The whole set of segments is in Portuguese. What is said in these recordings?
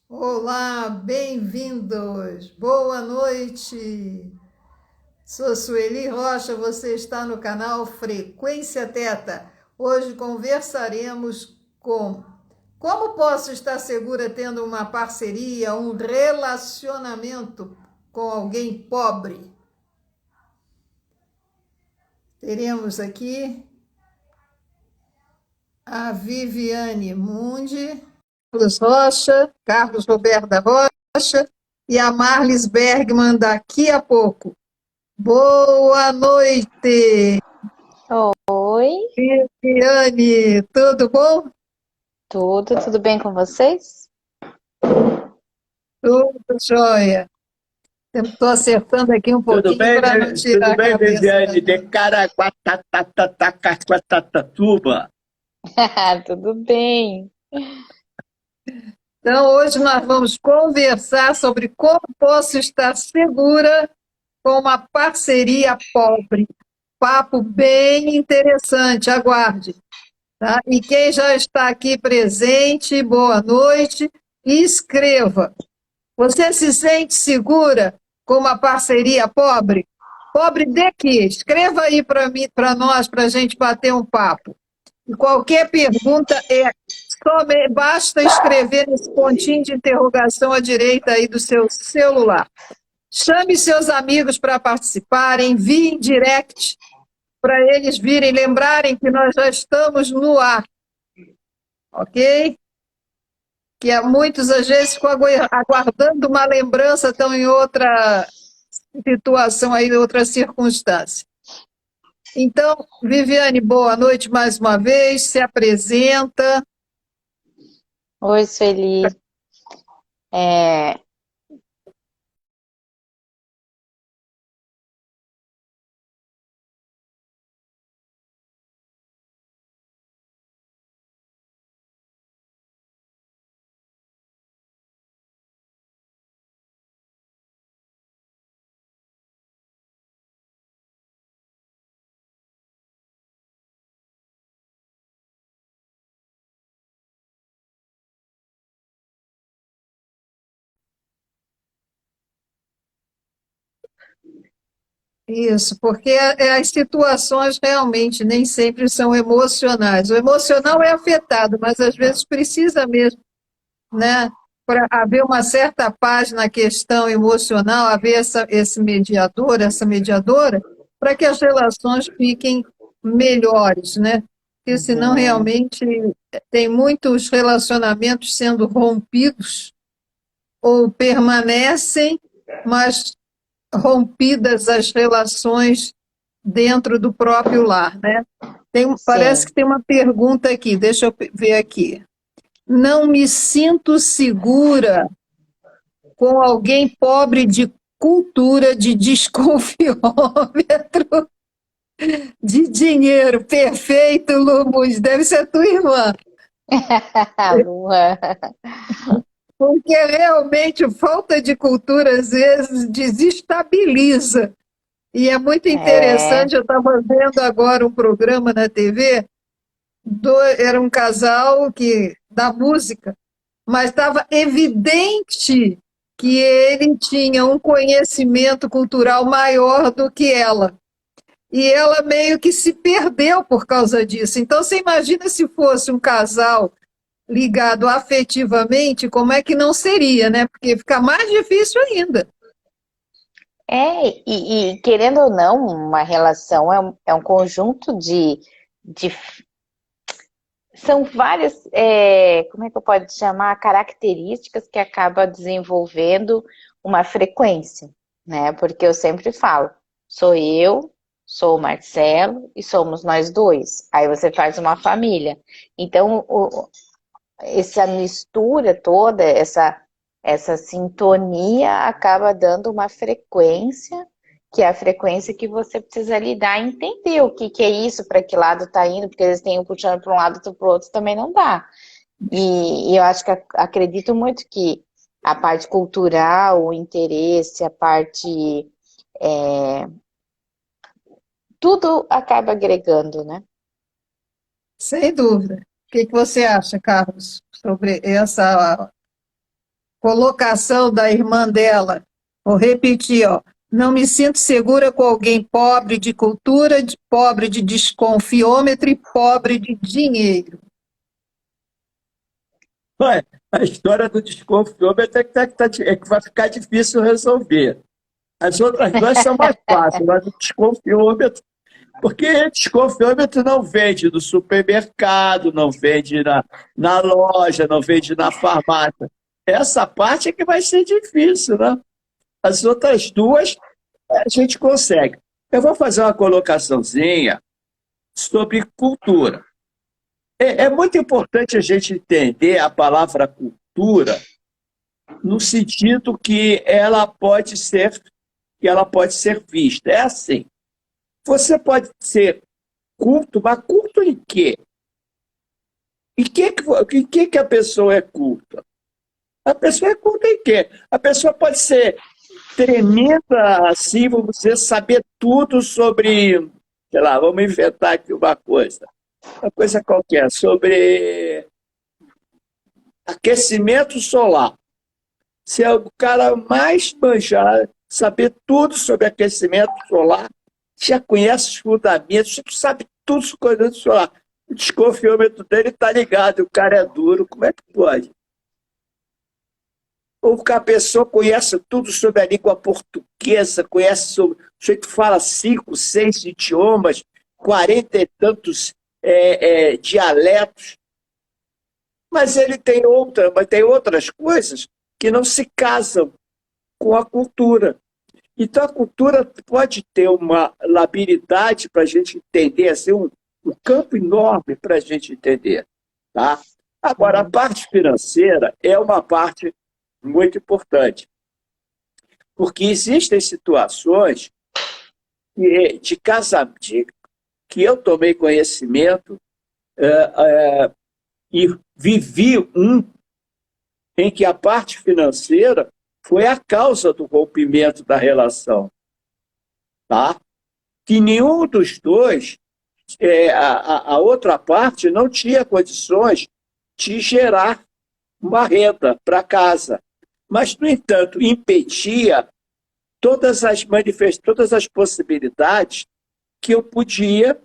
Olá, bem-vindos. Boa noite. Sou Sueli Rocha, você está no canal Frequência Teta. Hoje conversaremos com como posso estar segura tendo uma parceria, um relacionamento com alguém pobre. Teremos aqui a Viviane Mundi, Carlos Rocha, Carlos Roberto da Rocha e a Marlis Bergman daqui a pouco. Boa noite, Oi, Viviane, tudo bom? tudo bem com vocês? Tudo jóia. Estou acertando aqui um Tudo pouquinho bem, para não tirar tudo a bem, cabeça da Viviane? De gente. Caraguatatuba. Tudo bem. Então, hoje nós vamos conversar sobre como posso estar segura com uma parceria pobre. Papo bem interessante, aguarde. Tá? E quem já está aqui presente, boa noite, e escreva. Você se sente segura com uma parceria pobre? Pobre de quê? Escreva aí para mim, para nós, para a gente bater um papo. E qualquer pergunta basta escrever nesse pontinho de interrogação à direita aí do seu celular. Chame seus amigos para participarem, envie direct para eles virem, lembrarem que nós já estamos no ar, ok? Que há muitos, às vezes, ficam aguardando uma lembrança, estão em outra situação, aí, outra circunstância. Então, Viviane, boa noite mais uma vez, se apresenta. Oi, Sueli. É, Isso, porque as situações realmente nem sempre são emocionais. O emocional é afetado, mas às vezes precisa mesmo, né, para haver uma certa paz na questão emocional, haver esse mediador, essa mediadora, para que as relações fiquem melhores, né? Porque senão uhum, realmente tem muitos relacionamentos sendo rompidos ou permanecem, mas rompidas as relações dentro do próprio lar, né? Parece sim. que tem uma pergunta aqui, deixa eu ver aqui. Não me sinto segura com alguém pobre de cultura, de desconfiômetro, de dinheiro. Perfeito, Lumus, deve ser tua irmã. Lua. Porque realmente falta de cultura, às vezes, desestabiliza. E é muito É, interessante, eu estava vendo agora um programa na TV, era um casal da música, mas estava evidente que ele tinha um conhecimento cultural maior do que ela. E ela meio que se perdeu por causa disso. Então, você imagina se fosse um casal ligado afetivamente, como é que não seria, né? Porque fica mais difícil ainda. e querendo ou não, uma relação é um conjunto de são várias, como é que eu posso chamar, características que acaba desenvolvendo uma frequência, né? Porque eu sempre falo, sou eu, sou o Marcelo e somos nós dois. Aí você faz uma família. Então, essa mistura toda, essa sintonia acaba dando uma frequência, que é a frequência que você precisa lidar e entender o que é isso, para que lado está indo, porque eles têm um puxando para um lado, outro para o outro, também não dá. E eu acho que acredito muito que a parte cultural, o interesse, a parte. é, Tudo acaba agregando, né? Sem dúvida. O que você acha, Carlos, sobre essa colocação da irmã dela. Vou repetir, ó. Não me sinto segura com alguém pobre de cultura, pobre de desconfiômetro e pobre de dinheiro. Olha, a história do desconfiômetro é que vai ficar difícil resolver. As outras duas são mais fáceis, mas o desconfiômetro, porque desconfiômetro não vende no supermercado, não vende na loja, não vende na farmácia. Essa parte é que vai ser difícil, né? As outras duas a gente consegue. Eu vou fazer uma colocaçãozinha sobre cultura. É muito importante a gente entender a palavra cultura no sentido que ela pode ser vista. É assim, você pode ser culto, mas culto em quê? Em que a pessoa é culta? A pessoa é culta em quê? A pessoa pode ser tremenda, assim, vamos dizer, saber tudo sobre, sei lá, vamos inventar aqui uma coisa qualquer, sobre aquecimento solar. Se é o cara mais manjar, saber tudo sobre aquecimento solar, já conhece os fundamentos, já sabe tudo sobre aquecimento solar. O desconfiômetro dele está ligado, o cara é duro, como é que pode? Ou que a pessoa conhece tudo sobre a língua portuguesa, conhece sobre. O sujeito fala 5, 6 idiomas, 40 e tantos dialetos, mas ele tem outras coisas que não se casam com a cultura. Então a cultura pode ter uma labilidade para a gente entender, assim, um campo enorme para a gente entender. Tá? Agora, a parte financeira é uma parte muito importante, porque existem situações de casamento que eu tomei conhecimento e vivi em que a parte financeira foi a causa do rompimento da relação. Tá? Que nenhum dos dois, a outra parte, não tinha condições de gerar uma renda para casa. Mas, no entanto, impedia todas as possibilidades que eu podia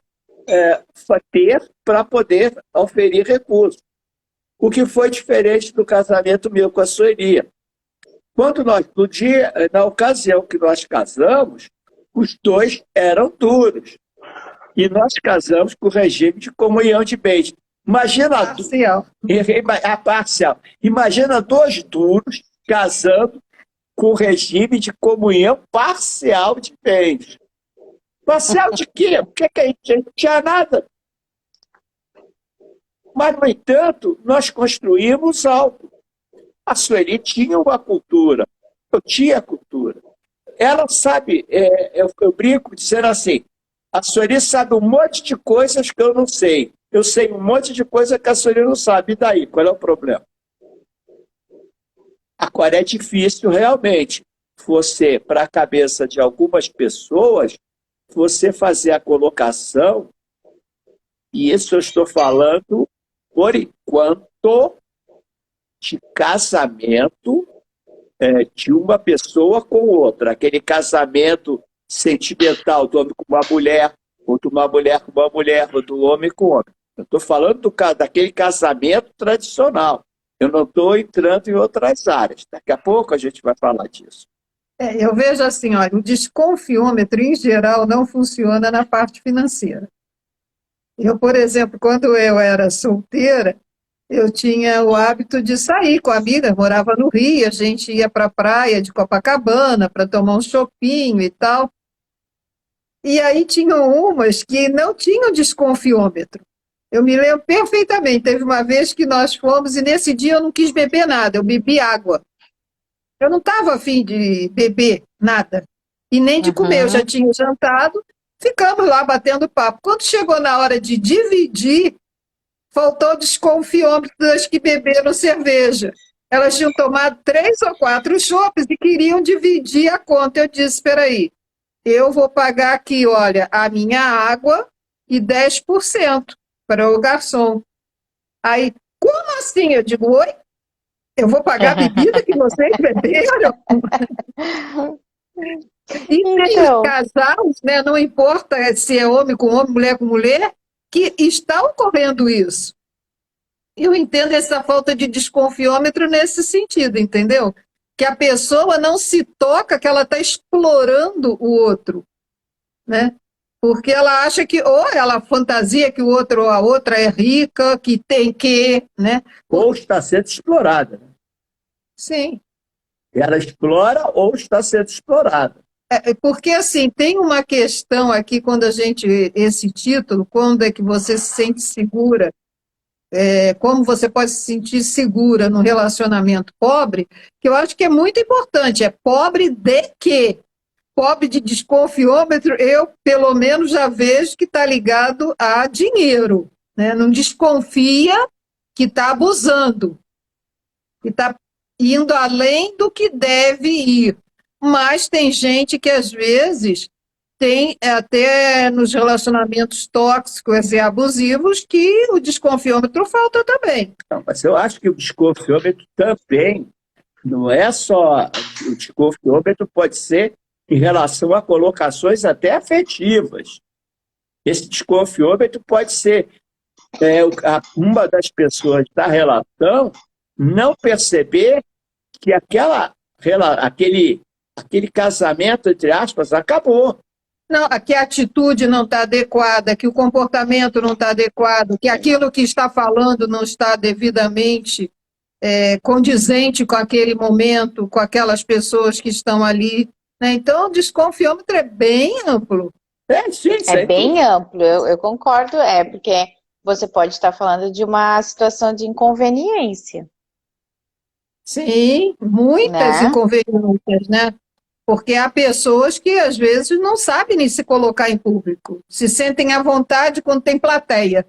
ter para poder oferir recursos. O que foi diferente do casamento meu com a Sueli. Na ocasião que nós casamos, os dois eram duros. E nós casamos com o regime de comunhão de bens. Imagina parcial. Imagina dois duros casando com o regime de comunhão parcial de bens. Parcial de quê? Porque que a gente não tinha nada. Mas, no entanto, nós construímos algo. A Sueli tinha uma cultura. Eu tinha cultura. Ela sabe, eu brinco dizendo assim, a Sueli sabe um monte de coisas que eu não sei. Eu sei um monte de coisa que a Sueli não sabe. E daí? Qual é o problema? Agora, é difícil realmente você, para a cabeça de algumas pessoas, você fazer a colocação, e isso eu estou falando, por enquanto, de casamento de uma pessoa com outra. Aquele casamento sentimental do homem com uma mulher, ou de uma mulher com uma mulher, ou do homem com homem. Eu estou falando daquele casamento tradicional. Eu não estou entrando em outras áreas. Daqui a pouco a gente vai falar disso. Eu vejo assim, olha, o desconfiômetro, em geral, não funciona na parte financeira. Eu, por exemplo, quando eu era solteira, eu tinha o hábito de sair com amigas, morava no Rio, a gente ia para a praia de Copacabana para tomar um chopinho e tal. E aí tinham umas que não tinham desconfiômetro. Eu me lembro perfeitamente, teve uma vez que nós fomos e nesse dia eu não quis beber nada, eu bebi água. Eu não estava a fim de beber nada e nem de comer, eu já tinha jantado, ficamos lá batendo papo. Quando chegou na hora de dividir, faltou desconfiômetro das que beberam cerveja. Elas tinham tomado 3 ou 4 chopes e queriam dividir a conta. Eu disse, espera aí, eu vou pagar aqui, olha, a minha água e 10% para o garçom. Aí, como assim? Eu digo, oi? Eu vou pagar a bebida que vocês beberam? E tem os Então, casais, né, não importa se é homem com homem, mulher com mulher, que está ocorrendo isso. Eu entendo essa falta de desconfiômetro nesse sentido, entendeu? Que a pessoa não se toca que ela está explorando o outro, né? Porque ela acha que, ou ela fantasia que o outro ou a outra é rica, que tem que, né? Ou está sendo explorada, né? Sim. Ela explora ou está sendo explorada. Porque, assim, tem uma questão aqui, quando a gente, esse título, quando é que você se sente segura, como você pode se sentir segura no relacionamento pobre, que eu acho que é muito importante, é pobre de quê? Pobre de desconfiômetro, eu, pelo menos, já vejo que está ligado a dinheiro, né? Não desconfia que está abusando, que está indo além do que deve ir. Mas tem gente que, às vezes, tem até nos relacionamentos tóxicos e abusivos que o desconfiômetro falta também. Não, mas eu acho que o desconfiômetro também não é só. O desconfiômetro pode ser em relação a colocações até afetivas. Esse desconfiômetro pode ser uma das pessoas da relação não perceber que aquele casamento, entre aspas, acabou. Não, que a atitude não está adequada, que o comportamento não está adequado, que aquilo que está falando não está devidamente condizente com aquele momento, com aquelas pessoas que estão ali, né? Então, o desconfiômetro é bem amplo. Sim, é bem amplo, eu concordo, porque você pode estar falando de uma situação de inconveniência, Sim, muitas né? inconveniências, né? Porque há pessoas que, às vezes, não sabem nem se colocar em público, se sentem à vontade quando tem plateia.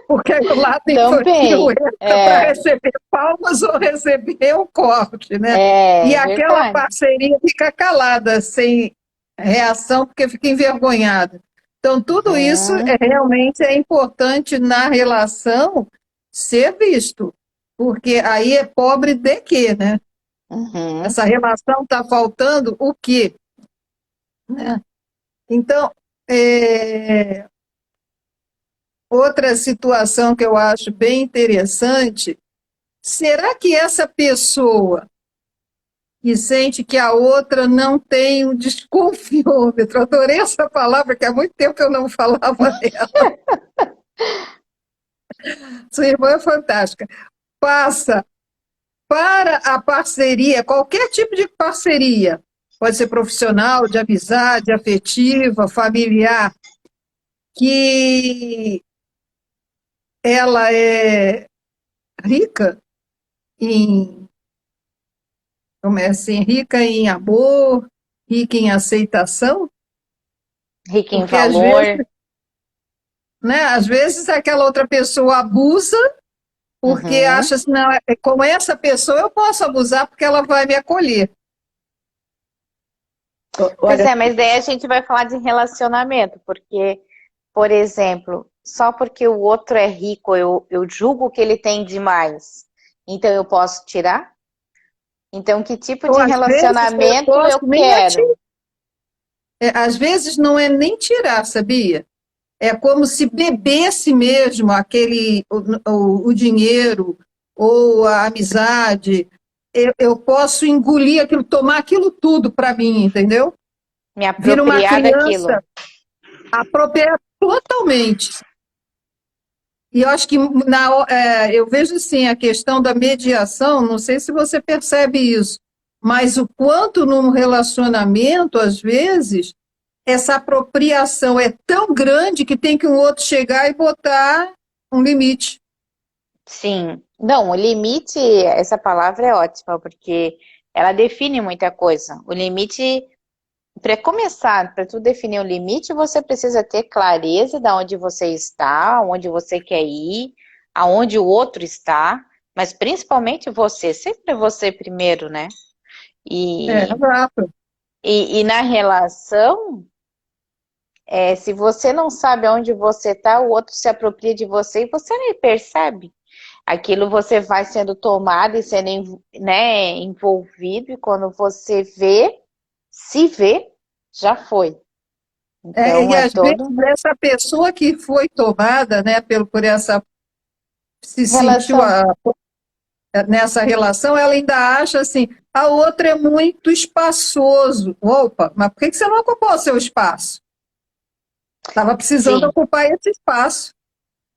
Porque aí o lado infantil Também, entra para receber palmas ou receber o corte, né? E é aquela verdade. parceria fica calada, sem reação, porque fica envergonhada. Então, tudo isso realmente é importante na relação ser visto, porque aí é pobre de quê, né? Uhum. Essa relação está faltando o quê? Né? Então, outra situação que eu acho bem interessante, será que essa pessoa que sente que a outra não tem um desconfiômetro, adorei essa palavra, que há muito tempo que eu não falava ela, sua irmã é fantástica, passa para a parceria, qualquer tipo de parceria, pode ser profissional, de amizade, afetiva, familiar, que ela é rica em, como é assim, rica em amor, rica em aceitação, Rica em porque às vezes, valor. né, às vezes aquela outra pessoa abusa porque Uhum. acha assim, não, com essa pessoa eu posso abusar porque ela vai me acolher. Pois Olha, é, mas daí a gente vai falar de relacionamento, porque, por exemplo, só porque o outro é rico, eu julgo que ele tem demais, então eu posso tirar? Então, que tipo Ou de às vezes eu relacionamento posso eu nem quero? às vezes não é nem tirar, sabia? É como se bebesse mesmo o dinheiro ou a amizade. Eu posso engolir aquilo, tomar aquilo tudo para mim, entendeu? Me Vira uma apropriar daquilo. criança apropriada totalmente. E eu acho que eu vejo assim a questão da mediação, não sei se você percebe isso, mas o quanto num relacionamento, às vezes, essa apropriação é tão grande que tem que um outro chegar e botar um limite. Sim. Não, o limite, essa palavra é ótima, porque ela define muita coisa. O limite, para começar, para tu definir o limite, você precisa ter clareza de onde você está, onde você quer ir, aonde o outro está, mas principalmente você, sempre você primeiro, né? E, Exato. e na relação, se você não sabe onde você está, o outro se apropria de você e você nem percebe. Aquilo você vai sendo tomado e sendo, né, envolvido, e quando você vê, se vê, já foi. Então E é às vezes todo essa pessoa que foi tomada, né, por essa, se sentiu relação. nessa relação, ela ainda acha assim, a outra é muito espaçoso. Opa, mas por que você não ocupou o seu espaço? Estava precisando Sim. ocupar esse espaço.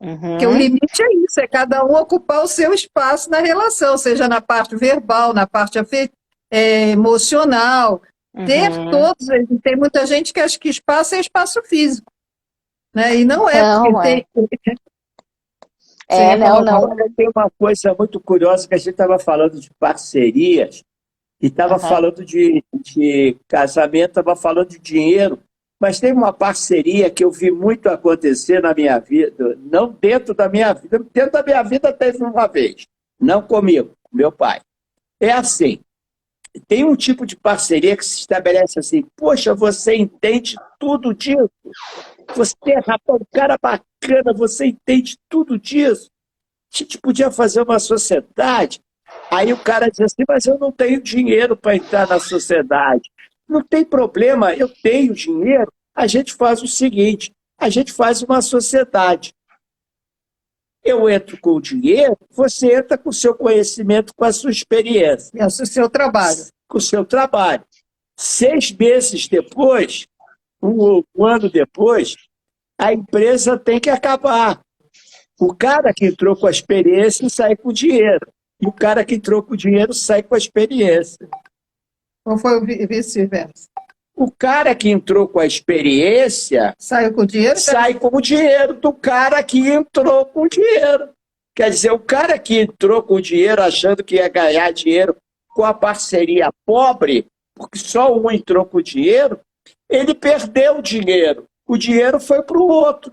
Porque o Uhum. limite é isso, é cada um ocupar o seu espaço na relação, seja na parte verbal, na parte emocional, ter Uhum. todos. Tem muita gente que acha que espaço é espaço físico, né? E não é, porque Não, tem. é. Você É, ia não, colocar. não. Agora tem uma coisa muito curiosa que a gente estava falando de parcerias e estava Aham. falando de casamento, estava falando de dinheiro, mas tem uma parceria que eu vi muito acontecer na minha vida, não dentro da minha vida, dentro da minha vida teve uma vez, não comigo, com meu pai. É assim, tem um tipo de parceria que se estabelece assim, poxa, você entende tudo disso, você é rapaz, um cara bacana, você entende tudo disso. A gente podia fazer uma sociedade. Aí o cara diz assim, mas eu não tenho dinheiro para entrar na sociedade. Não tem problema, eu tenho dinheiro. A gente faz o seguinte, a gente faz uma sociedade. Eu entro com o dinheiro, você entra com o seu conhecimento, com a sua experiência, É o seu trabalho. com o seu trabalho. 6 meses depois, um ano depois, a empresa tem que acabar. O cara que entrou com a experiência sai com o dinheiro. E o cara que entrou com o dinheiro sai com a experiência. Ou foi o vice-versa? O cara que entrou com a experiência Saiu com o dinheiro? sai com o dinheiro do cara que entrou com o dinheiro. Quer dizer, o cara que entrou com o dinheiro achando que ia ganhar dinheiro com a parceria pobre, porque só um entrou com o dinheiro, ele perdeu o dinheiro. O dinheiro foi para o outro.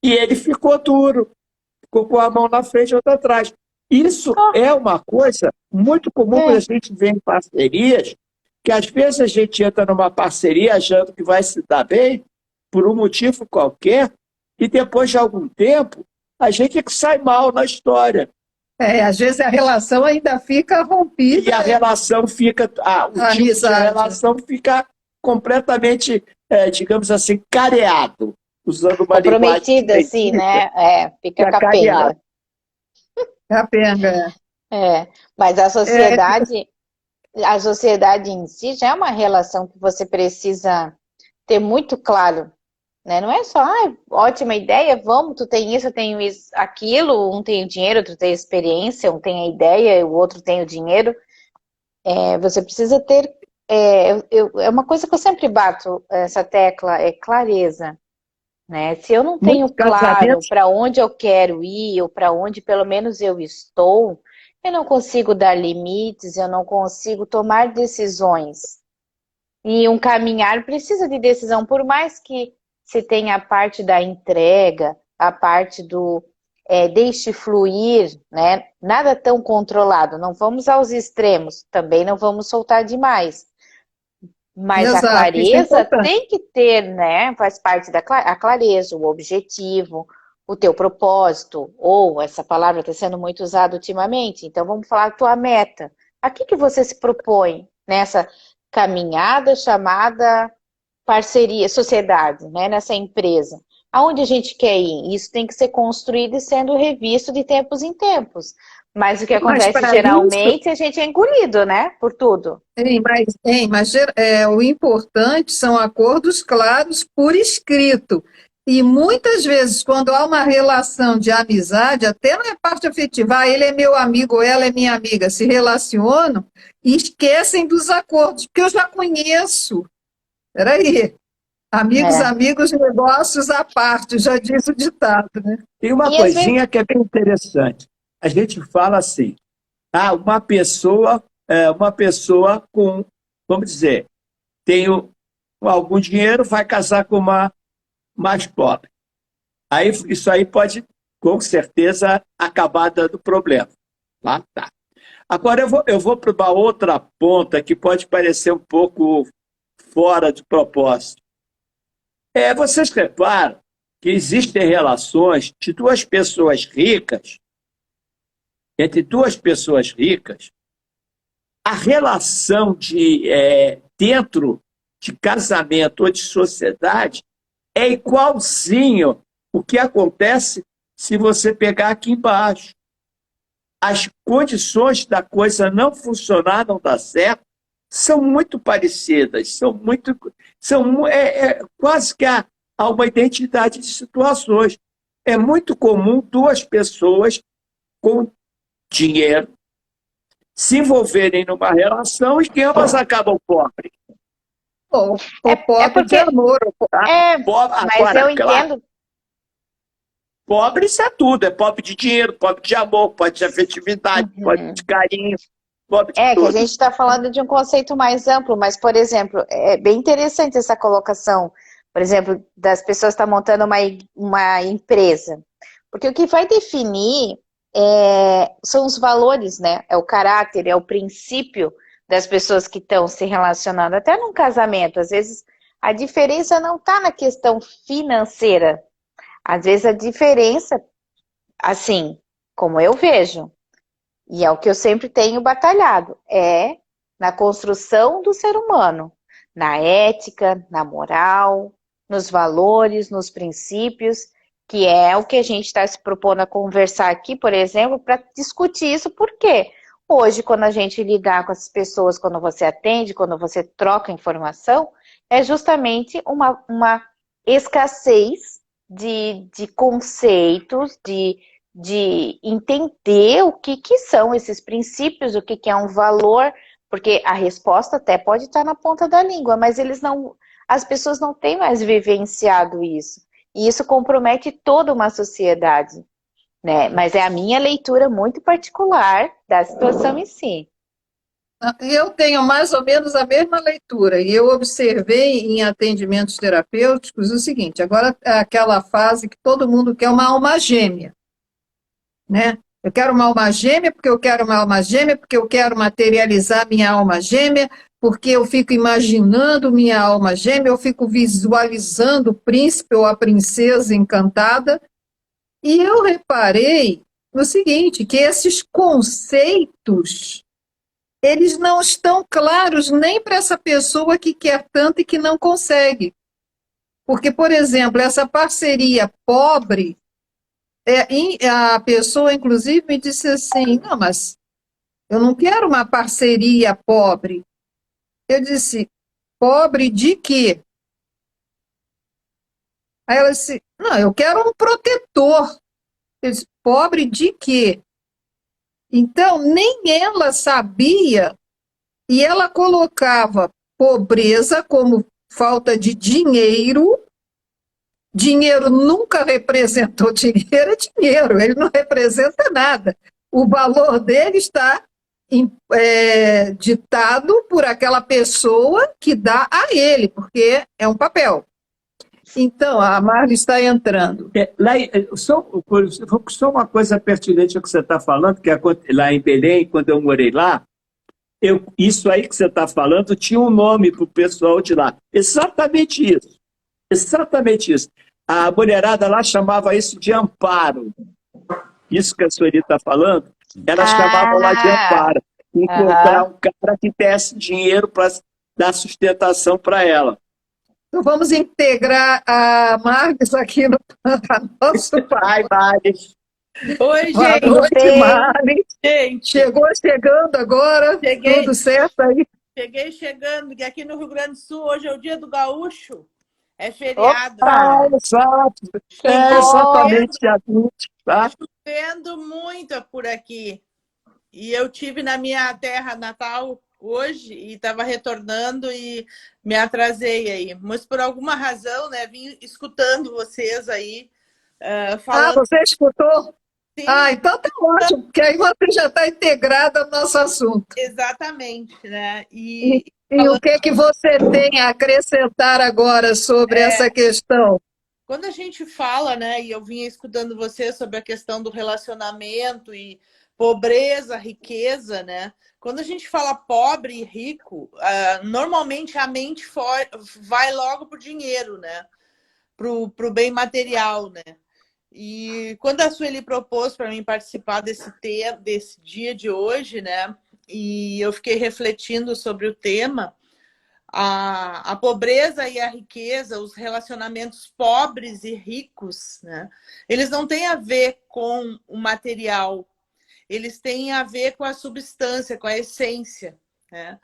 E ele ficou duro. Ficou com a mão na frente e outra atrás. Isso é uma coisa muito comum que a É. gente vê em parcerias, que às vezes a gente entra numa parceria achando que vai se dar bem, por um motivo qualquer, e depois de algum tempo, a gente é que sai mal na história. Às vezes a relação ainda fica rompida. E a relação fica, o tipo de amizade. relação fica completamente, digamos assim, careado, usando uma linguagem Comprometida, assim, né? Fica capenga. Capenga. Mas a sociedade em si já é uma relação que você precisa ter muito claro, né? Não é só, ótima ideia, vamos, tu tem isso, eu tenho isso, aquilo, um tem o dinheiro, outro tem a experiência, um tem a ideia, o outro tem o dinheiro. Você precisa ter, é uma coisa que eu sempre bato, essa tecla, é clareza, né? Se eu não tenho Muitos claro casamentos, para onde eu quero ir, ou para onde pelo menos eu estou, eu não consigo dar limites, eu não consigo tomar decisões. E um caminhar precisa de decisão, por mais que se tenha a parte da entrega, a parte do deixe fluir, né? Nada tão controlado, não vamos aos extremos, também não vamos soltar demais. Mas a Exato, isso é clareza importante. tem que ter, né? Faz parte a clareza, o objetivo, o teu propósito, ou essa palavra está sendo muito usada ultimamente, então vamos falar a tua meta. A que você se propõe nessa caminhada chamada parceria, sociedade, né? Nessa empresa? Aonde a gente quer ir? Isso tem que ser construído e sendo revisto de tempos em tempos. Mas o que Mas acontece para isso, geralmente, a gente é engolido, né? Por tudo. o importante são acordos claros por escrito. E muitas vezes, quando há uma relação de amizade, até na parte afetiva, ele é meu amigo ou ela é minha amiga, se relacionam e esquecem dos acordos, porque eu já conheço. Peraí, amigos, É. amigos, negócios à parte, já diz o ditado, né? tem uma E às vezes, coisinha que é bem interessante. A gente fala assim, uma pessoa com, vamos dizer, tem algum dinheiro, vai casar com uma mais pobre. Aí, isso aí pode, com certeza, acabar dando problema. Lá tá. Agora eu vou para uma outra ponta que pode parecer um pouco fora de propósito. Vocês reparam que existem relações de duas pessoas ricas entre duas pessoas ricas, a relação dentro de casamento ou de sociedade é igualzinho o que acontece se você pegar aqui embaixo. As condições da coisa não funcionar, não dar certo, são muito parecidas, quase que há uma identidade de situações. É muito comum duas pessoas com dinheiro se envolverem numa relação e que ambas acabam pobres. Ou É pobre de porque... amor. mas Agora, eu claro, entendo. pobre isso é tudo. É pobre de dinheiro, pobre de amor, pobre de afetividade, pobre de carinho, pobre de Que a tudo. gente está falando de um conceito mais amplo, mas, por exemplo, é bem interessante essa colocação, por exemplo, das pessoas que estão montando uma empresa. Porque o que vai definir são os valores, né? É o caráter, é o princípio das pessoas que estão se relacionando. Até num casamento, às vezes a diferença não está na questão financeira. Às vezes a diferença, assim, como eu vejo, e é o que eu sempre tenho batalhado, é na construção do ser humano, na ética, na moral, nos valores, nos princípios, que é o que a gente está se propondo a conversar aqui, por exemplo, para discutir isso, porque hoje, quando a gente lidar com as pessoas, quando você atende, quando você troca informação, é justamente uma escassez de conceitos, de entender o que são esses princípios, o que é um valor, porque a resposta até pode estar na ponta da língua, mas as pessoas não têm mais vivenciado isso. E isso compromete toda uma sociedade, né? Mas é a minha leitura muito particular da situação em si. Eu tenho mais ou menos a mesma leitura, e eu observei em atendimentos terapêuticos o seguinte: agora é aquela fase que todo mundo quer uma alma gêmea, né? Eu quero uma alma gêmea porque eu quero uma alma gêmea, porque eu quero materializar minha alma gêmea, porque eu fico imaginando minha alma gêmea, eu fico visualizando o príncipe ou a princesa encantada. E eu reparei no seguinte, que esses conceitos, eles não estão claros nem para essa pessoa que quer tanto e que não consegue. Porque, por exemplo, essa parceria pobre, a pessoa, inclusive, me disse assim, não, mas eu não quero uma parceria pobre. Eu disse, pobre de quê? Aí ela disse, não, eu quero um protetor. Eu disse, pobre de quê? Então, nem ela sabia, e ela colocava pobreza como falta de dinheiro. Dinheiro nunca representou dinheiro, é dinheiro, ele não representa nada. O valor dele está ditado por aquela pessoa que dá a ele, porque é um papel. Então, a Marli está entrando. Só uma coisa pertinente ao que você está falando, que lá em Belém, quando eu morei lá, isso aí que você está falando tinha um nome para o pessoal de lá. Exatamente isso. Exatamente isso. A mulherada lá chamava isso de amparo. Isso que a senhorita está falando, elas chamavam lá de amparo. Encontrar um cara que desse dinheiro para dar sustentação para ela. Então, vamos integrar a Marlis aqui no nosso Ai, Marlis. Oi, Boa gente. noite, Marlis. Gente, Chegando agora, Cheguei. tudo certo aí? cheguei chegando, que aqui no Rio Grande do Sul hoje é o dia do gaúcho. É feriado. Exato. bom. Exatamente assim, tá? Chovendo muito por aqui. E eu tive na minha terra natal hoje e estava retornando e me atrasei aí. Mas por alguma razão, né, vim escutando vocês aí falando. Você escutou? Sim, Então tá ótimo, porque aí você já está integrada no nosso assunto. exatamente, né? E o que você tem a acrescentar agora sobre essa questão? Quando a gente fala, né, e eu vinha escutando você sobre a questão do relacionamento e pobreza, riqueza, né? Quando a gente fala pobre e rico, normalmente a mente vai logo pro dinheiro, né? Pro bem material, né? E quando a Sueli propôs para mim participar desse dia de hoje, né? E eu fiquei refletindo sobre o tema, a pobreza e a riqueza, os relacionamentos pobres e ricos, né? Eles não têm a ver com o material, eles têm a ver com a substância, com a essência, né?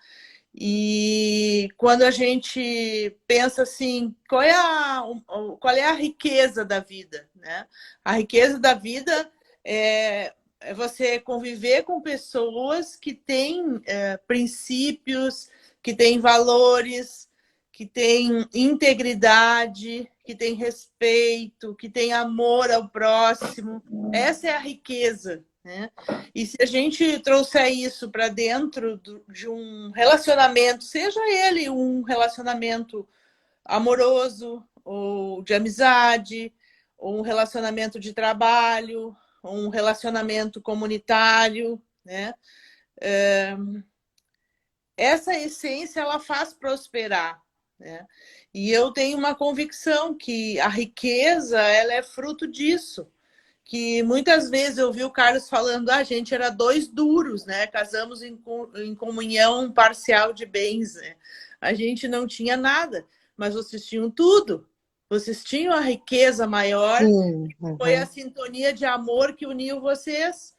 E quando a gente pensa assim, qual é a riqueza da vida, né? A riqueza da vida é você conviver com pessoas que têm princípios, que têm valores, que têm integridade, que têm respeito, que têm amor ao próximo. Essa é a riqueza, né? E se a gente trouxer isso para dentro de um relacionamento, seja ele um relacionamento amoroso, ou de amizade, ou um relacionamento de trabalho, ou um relacionamento comunitário, né? Essa essência ela faz prosperar, né? E eu tenho uma convicção que a riqueza ela é fruto disso. Que muitas vezes eu vi o Carlos falando, a gente era dois duros, né? Casamos em comunhão parcial de bens, né? A gente não tinha nada, mas vocês tinham tudo. Vocês tinham a riqueza maior, Sim. foi a sintonia de amor que uniu vocês.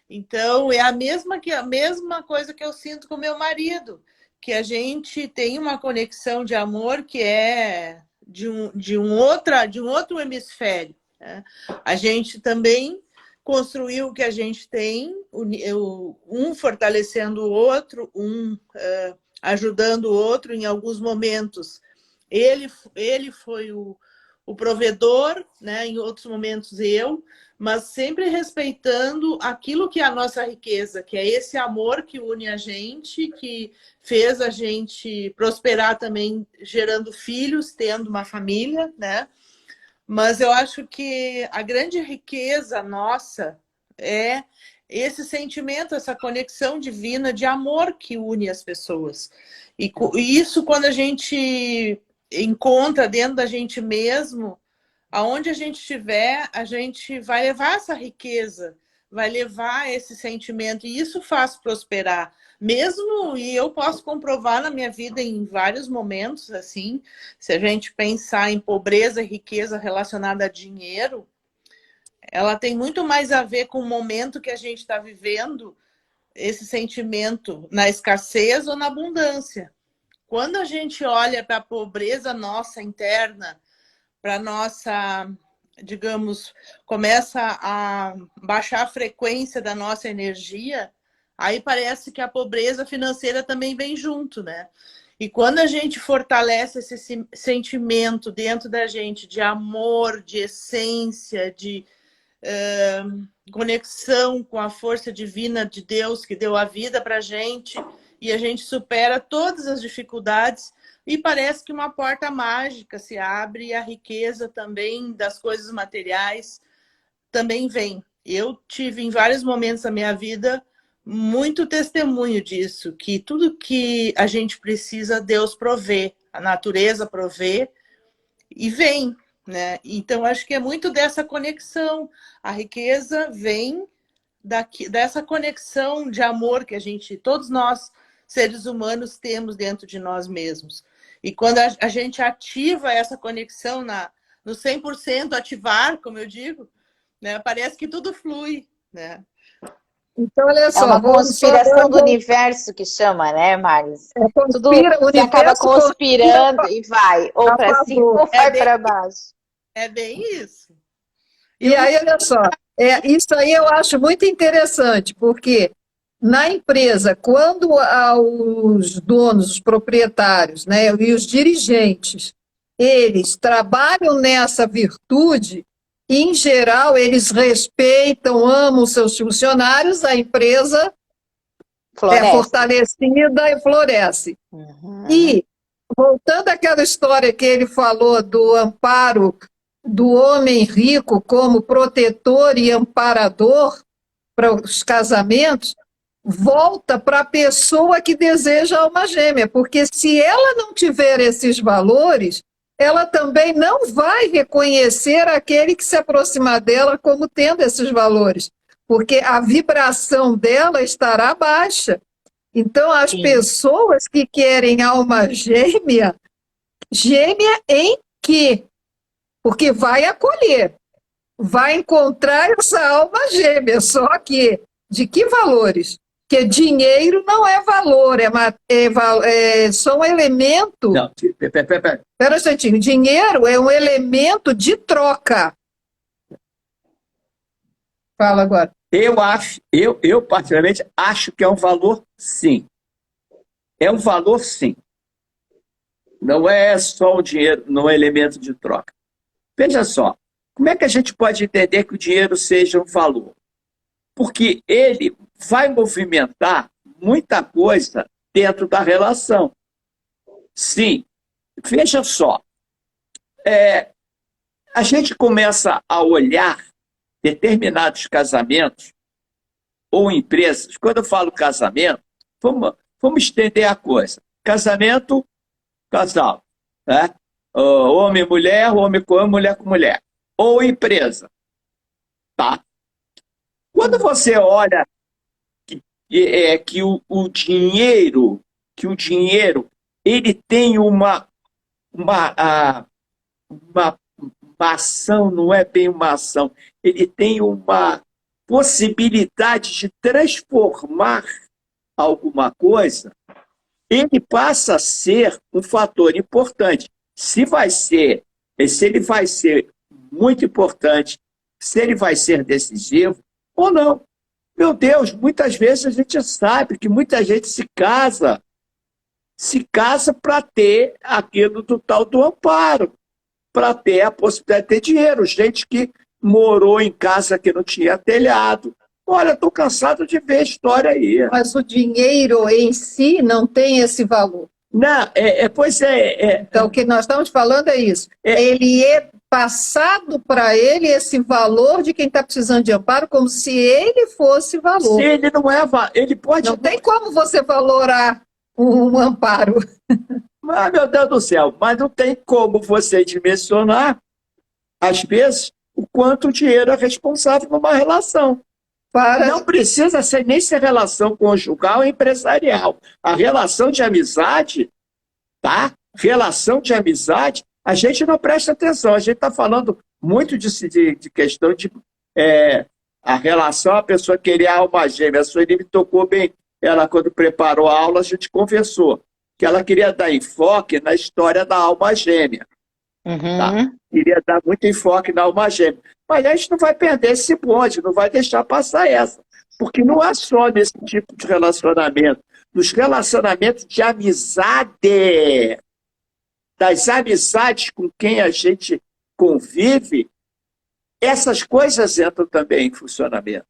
Então, é a mesma coisa que eu sinto com meu marido, que a gente tem uma conexão de amor que é de um outro hemisfério, né? A gente também construiu o que a gente tem, um fortalecendo o outro, ajudando o outro em alguns momentos. Ele foi o provedor, né? Em outros momentos eu, mas sempre respeitando aquilo que é a nossa riqueza, que é esse amor que une a gente, que fez a gente prosperar também, gerando filhos, tendo uma família, né? Mas eu acho que a grande riqueza nossa é esse sentimento, essa conexão divina de amor que une as pessoas. E isso, quando a gente encontra dentro da gente mesmo, aonde a gente estiver, a gente vai levar essa riqueza, vai levar esse sentimento, e isso faz prosperar. Mesmo, e eu posso comprovar na minha vida em vários momentos, assim, se a gente pensar em pobreza e riqueza relacionada a dinheiro, ela tem muito mais a ver com o momento que a gente está vivendo, esse sentimento na escassez ou na abundância. Quando a gente olha para a pobreza nossa interna, para nossa, digamos, começa a baixar a frequência da nossa energia, aí parece que a pobreza financeira também vem junto, né? E quando a gente fortalece esse sentimento dentro da gente de amor, de essência, de conexão com a força divina de Deus que deu a vida para a gente, e a gente supera todas as dificuldades, e parece que uma porta mágica se abre e a riqueza também das coisas materiais também vem. Eu tive em vários momentos da minha vida muito testemunho disso, que tudo que a gente precisa, Deus provê, a natureza provê e vem, né? Então, acho que é muito dessa conexão. A riqueza vem dessa conexão de amor que todos nós, seres humanos, temos dentro de nós mesmos. E quando a gente ativa essa conexão no 100% ativar, como eu digo, né, parece que tudo flui, né? Então, olha É só, uma conspiração do universo que chama, né, Maris? Tudo você acaba conspirando e vai, ou para cima ou vai para baixo. É bem isso. E aí, olha só, isso aí eu acho muito interessante, porque na empresa, quando os donos, os proprietários, né, e os dirigentes, eles trabalham nessa virtude, em geral, eles respeitam, amam seus funcionários, a empresa é fortalecida e floresce. Uhum. E, voltando àquela história que ele falou do amparo do homem rico como protetor e amparador para os casamentos, volta para a pessoa que deseja alma gêmea, porque se ela não tiver esses valores, ela também não vai reconhecer aquele que se aproximar dela como tendo esses valores, porque a vibração dela estará baixa. Então, as Sim. pessoas que querem alma gêmea, gêmea em quê? Porque vai acolher, vai encontrar essa alma gêmea, só que de que valores? Porque dinheiro não é valor, só um elemento. Não, Espera um instantinho, dinheiro é um elemento de troca. Fala agora. eu particularmente acho que é um valor, sim. É um valor, sim. Não é só o dinheiro, não é elemento de troca. Veja só, como é que a gente pode entender que o dinheiro seja um valor? Porque ele vai movimentar muita coisa dentro da relação. Sim, veja só, a gente começa a olhar determinados casamentos ou empresas. Quando eu falo casamento, vamos estender a coisa. Casamento, casal, né? Homem e mulher, homem com homem, mulher com mulher. Ou empresa, tá? Quando você olha que o dinheiro, ele tem uma ação, não é bem uma ação, ele tem uma possibilidade de transformar alguma coisa, ele passa a ser um fator importante. Se ele vai ser muito importante, se ele vai ser decisivo ou não. Meu Deus, muitas vezes a gente sabe que muita gente se casa para ter aquilo do tal do amparo, para ter a possibilidade de ter dinheiro. Gente que morou em casa que não tinha telhado. Olha, estou cansado de ver a história aí. Mas o dinheiro em si não tem esse valor. Não, pois é. Então, o que nós estamos falando é isso. Ele é passado para ele esse valor de quem está precisando de amparo, como se ele fosse valor. Se ele não é, ele pode. Não tem como você valorar um amparo. Mas, meu Deus do céu, mas não tem como você dimensionar, às vezes, o quanto o dinheiro é responsável numa relação. Não precisa nem ser relação conjugal ou empresarial. A relação de amizade, tá? Relação de amizade, a gente não presta atenção. A gente está falando muito de questão de a relação, a pessoa querer a alma gêmea. A Sueli me tocou bem. Ela, quando preparou a aula, a gente conversou que ela queria dar enfoque na história da alma gêmea. Tá? Queria dar muito enfoque na alma gêmea. Mas a gente não vai perder esse bonde, não vai deixar passar essa. Porque não é só nesse tipo de relacionamento. Nos relacionamentos de amizade, das amizades com quem a gente convive, essas coisas entram também em funcionamento.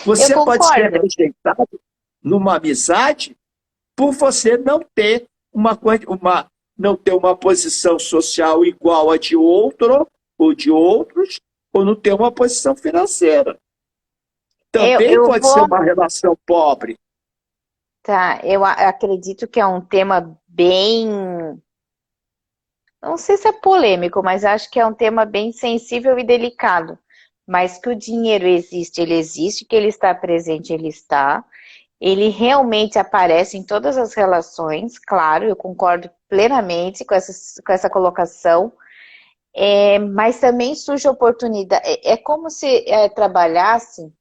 Você pode ser rejeitado numa amizade por você não ter não ter uma posição social igual a de outro ou de outros, ou não ter uma posição financeira. Também pode ser uma relação pobre. Tá, eu acredito que é um tema bem... Não sei se é polêmico, mas acho que é um tema bem sensível e delicado. Mas que o dinheiro existe, ele existe, que ele está presente, ele está. Ele realmente aparece em todas as relações, claro, eu concordo plenamente com essa colocação, mas também surge oportunidade, é como se trabalhasse,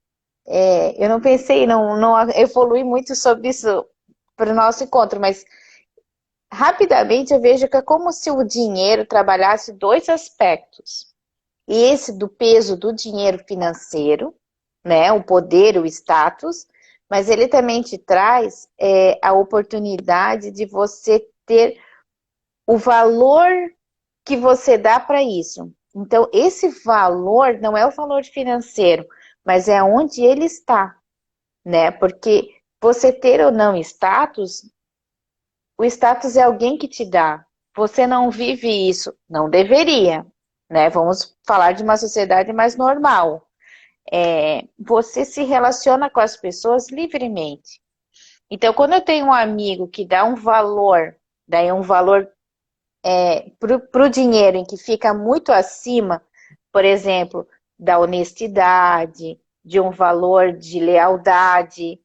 eu não pensei, não evolui muito sobre isso para o nosso encontro, mas rapidamente eu vejo que é como se o dinheiro trabalhasse dois aspectos, e esse do peso do dinheiro financeiro, né, o poder, o status, mas ele também te traz a oportunidade de você ter o valor que você dá para isso. Então, esse valor não é o valor financeiro, mas é onde ele está, né? Porque você ter ou não status, o status é alguém que te dá. Você não vive isso, não deveria, né? Vamos falar de uma sociedade mais normal. Você se relaciona com as pessoas livremente. Então, quando eu tenho um amigo que dá um valor, daí um valor para o dinheiro em que fica muito acima, por exemplo, da honestidade, de um valor de lealdade.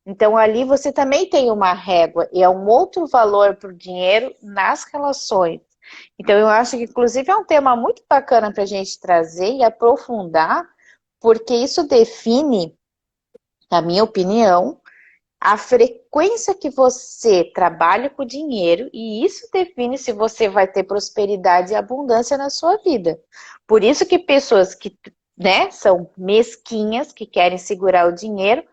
Então, ali você também tem uma régua, e é um outro valor para o dinheiro nas relações. Então, eu acho que, inclusive, é um tema muito bacana para a gente trazer e aprofundar, porque isso define, na minha opinião, a frequência que você trabalha com o dinheiro, e isso define se você vai ter prosperidade e abundância na sua vida. Por isso que pessoas que, né, são mesquinhas, que querem segurar o dinheiro,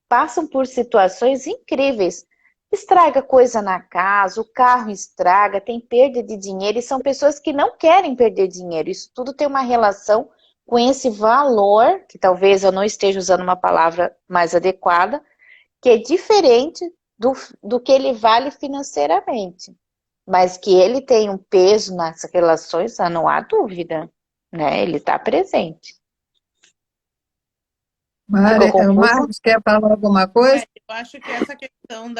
passam por situações incríveis. Estraga coisa na casa, o carro estraga, tem perda de dinheiro, e são pessoas que não querem perder dinheiro. Isso tudo tem uma relação com esse valor, que talvez eu não esteja usando uma palavra mais adequada, que é diferente do que ele vale financeiramente. Mas que ele tem um peso nas relações, não há dúvida, né? Ele está presente. Ficou confuso? Marcos, quer falar alguma coisa? Eu acho que essa questão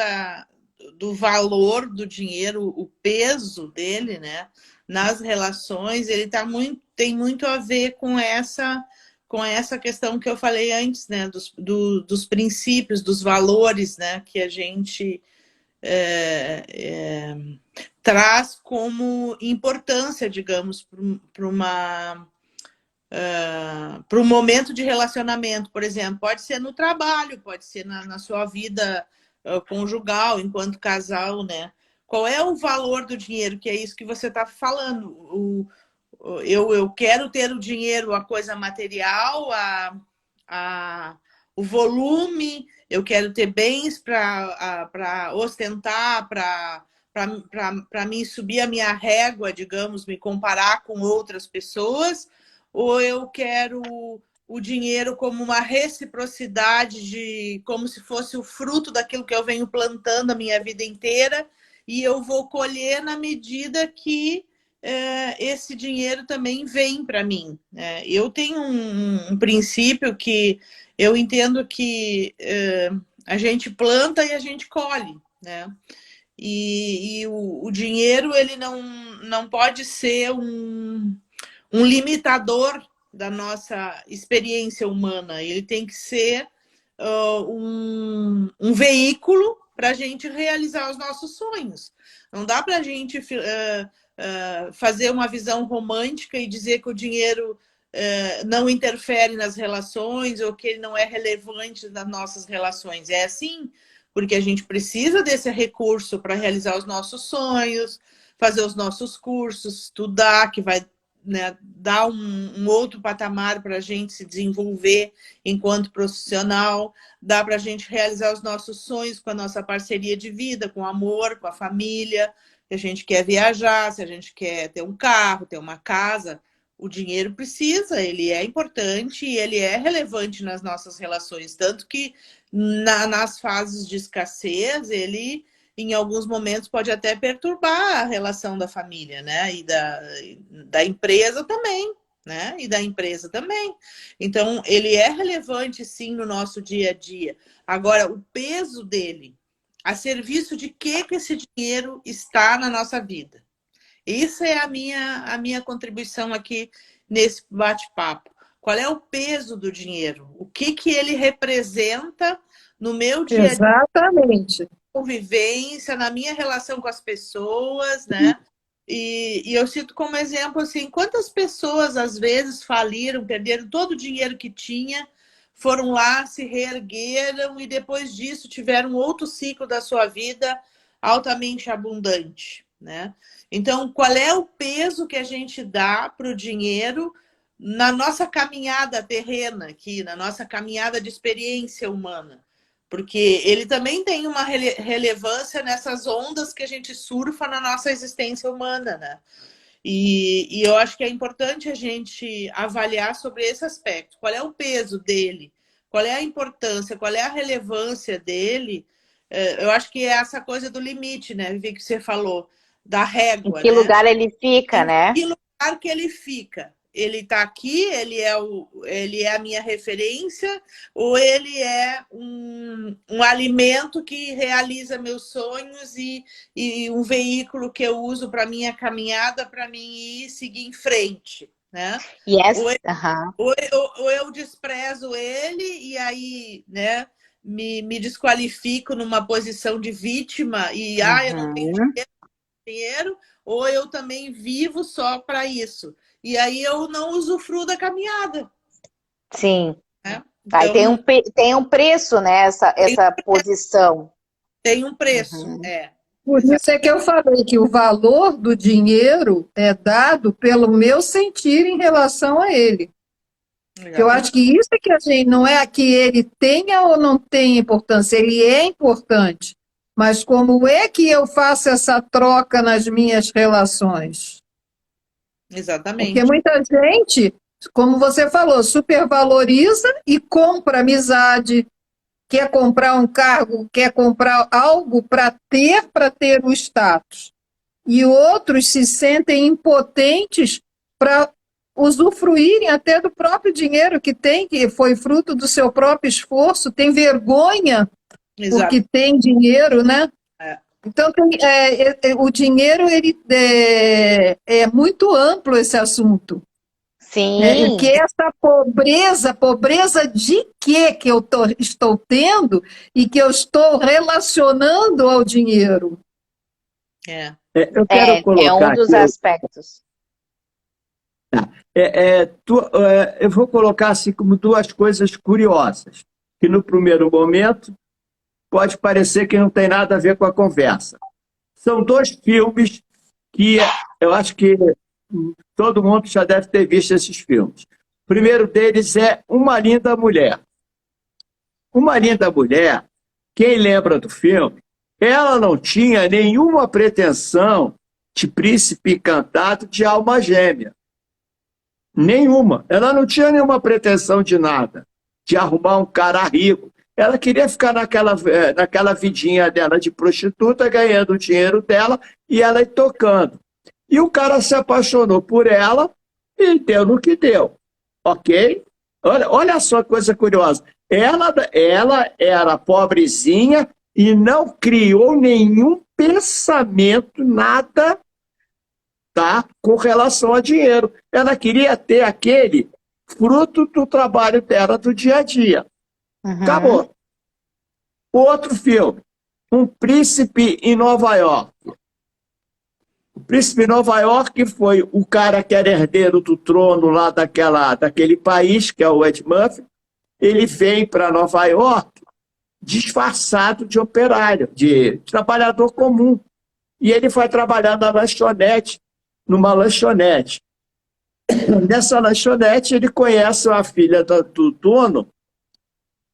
do valor do dinheiro, o peso dele, né, nas relações, ele tem muito a ver com essa questão que eu falei antes, né, dos princípios, dos valores, né, que a gente traz como importância, digamos, para um momento de relacionamento, por exemplo. Pode ser no trabalho, pode ser na sua vida conjugal, enquanto casal, né? Qual é o valor do dinheiro? Que é isso que você está falando. Eu quero ter o dinheiro, a coisa material, o volume, eu quero ter bens para ostentar, para mim subir a minha régua, digamos, me comparar com outras pessoas, ou eu quero o dinheiro como uma reciprocidade, como se fosse o fruto daquilo que eu venho plantando a minha vida inteira, e eu vou colher na medida que esse dinheiro também vem para mim. Eu tenho um princípio que eu entendo que a gente planta e a gente colhe, né? E o dinheiro, ele não pode ser um limitador da nossa experiência humana. Ele tem que ser um veículo para a gente realizar os nossos sonhos. Não dá para a gente fazer uma visão romântica e dizer que o dinheiro não interfere nas relações ou que ele não é relevante nas nossas relações. É assim, porque a gente precisa desse recurso para realizar os nossos sonhos, fazer os nossos cursos, estudar, que vai, né, dar um outro patamar para a gente se desenvolver enquanto profissional, dá para a gente realizar os nossos sonhos com a nossa parceria de vida, com o amor, com a família. Se a gente quer viajar, se a gente quer ter um carro, ter uma casa, o dinheiro precisa, ele é importante e ele é relevante nas nossas relações, tanto que nas fases de escassez, ele em alguns momentos pode até perturbar a relação da família, né? E da empresa também, né? E da empresa também. Então, ele é relevante, sim, no nosso dia a dia. Agora, o peso dele, a serviço de que esse dinheiro está na nossa vida? Isso é a minha contribuição aqui nesse bate-papo. Qual é o peso do dinheiro? O que ele representa no meu dia a dia? Exatamente. Convivência, na minha relação com as pessoas, né? E eu cito como exemplo, assim, quantas pessoas às vezes faliram, perderam todo o dinheiro que tinha, foram lá, se reergueram e depois disso tiveram outro ciclo da sua vida altamente abundante, né? Então, qual é o peso que a gente dá para o dinheiro na nossa caminhada terrena aqui, na nossa caminhada de experiência humana? Porque ele também tem uma relevância nessas ondas que a gente surfa na nossa existência humana, né? E eu acho que é importante a gente avaliar sobre esse aspecto. Qual é o peso dele? Qual é a importância? Qual é a relevância dele? Eu acho que é essa coisa do limite, né, Vivi, que você falou, da Em régua, que né? lugar ele fica, Em né? que lugar que ele fica? ele está aqui, ele é a minha referência, ou ele é um alimento que realiza meus sonhos e um veículo que eu uso para minha caminhada, para mim ir seguir em frente, né? Yes. Ou eu desprezo ele e aí, né, me desqualifico numa posição de vítima e eu não tenho dinheiro, ou eu também vivo só para isso. E aí eu não usufruo da caminhada. Sim. Né? Aí Então, tem um preço, né, essa posição. Tem um preço, Por isso é que eu falei que o valor do dinheiro é dado pelo meu sentir em relação a ele. Eu acho que isso é que a gente não é que ele tenha ou não tenha importância, ele é importante. Mas como é que eu faço essa troca nas minhas relações? Exatamente. Porque muita gente, como você falou, supervaloriza e compra amizade, quer comprar um cargo, quer comprar algo para ter o status. E outros se sentem impotentes para usufruírem até do próprio dinheiro que tem, que foi fruto do seu próprio esforço, tem vergonha porque tem dinheiro, né? Então, o dinheiro ele é muito amplo esse assunto. Sim. E que essa pobreza de quê que eu estou tendo e que eu estou relacionando ao dinheiro? Eu quero colocar um dos aqui, aspectos. eu vou colocar assim como duas coisas curiosas, que no primeiro momento pode parecer que não tem nada a ver com a conversa. São dois filmes que eu acho que todo mundo já deve ter visto esses filmes. O primeiro deles é Uma Linda Mulher. Uma Linda Mulher, quem lembra do filme, ela não tinha nenhuma pretensão de príncipe encantado de alma gêmea. Nenhuma. Ela não tinha nenhuma pretensão de nada, de arrumar um cara rico. Ela queria ficar naquela vidinha dela de prostituta, ganhando o dinheiro dela e ela ir tocando. E o cara se apaixonou por ela e deu no que deu. Ok? Olha só que coisa curiosa. Ela era pobrezinha e não criou nenhum pensamento, nada, tá, com relação a dinheiro. Ela queria ter aquele fruto do trabalho dela do dia a dia. Acabou. Outro filme, Um Príncipe em Nova York. O Príncipe em Nova York foi o cara que era herdeiro do trono lá daquele país, que é o Ed Murphy. Ele vem para Nova York disfarçado de operário, de trabalhador comum. E ele vai trabalhar numa lanchonete. Nessa lanchonete, ele conhece a filha do dono,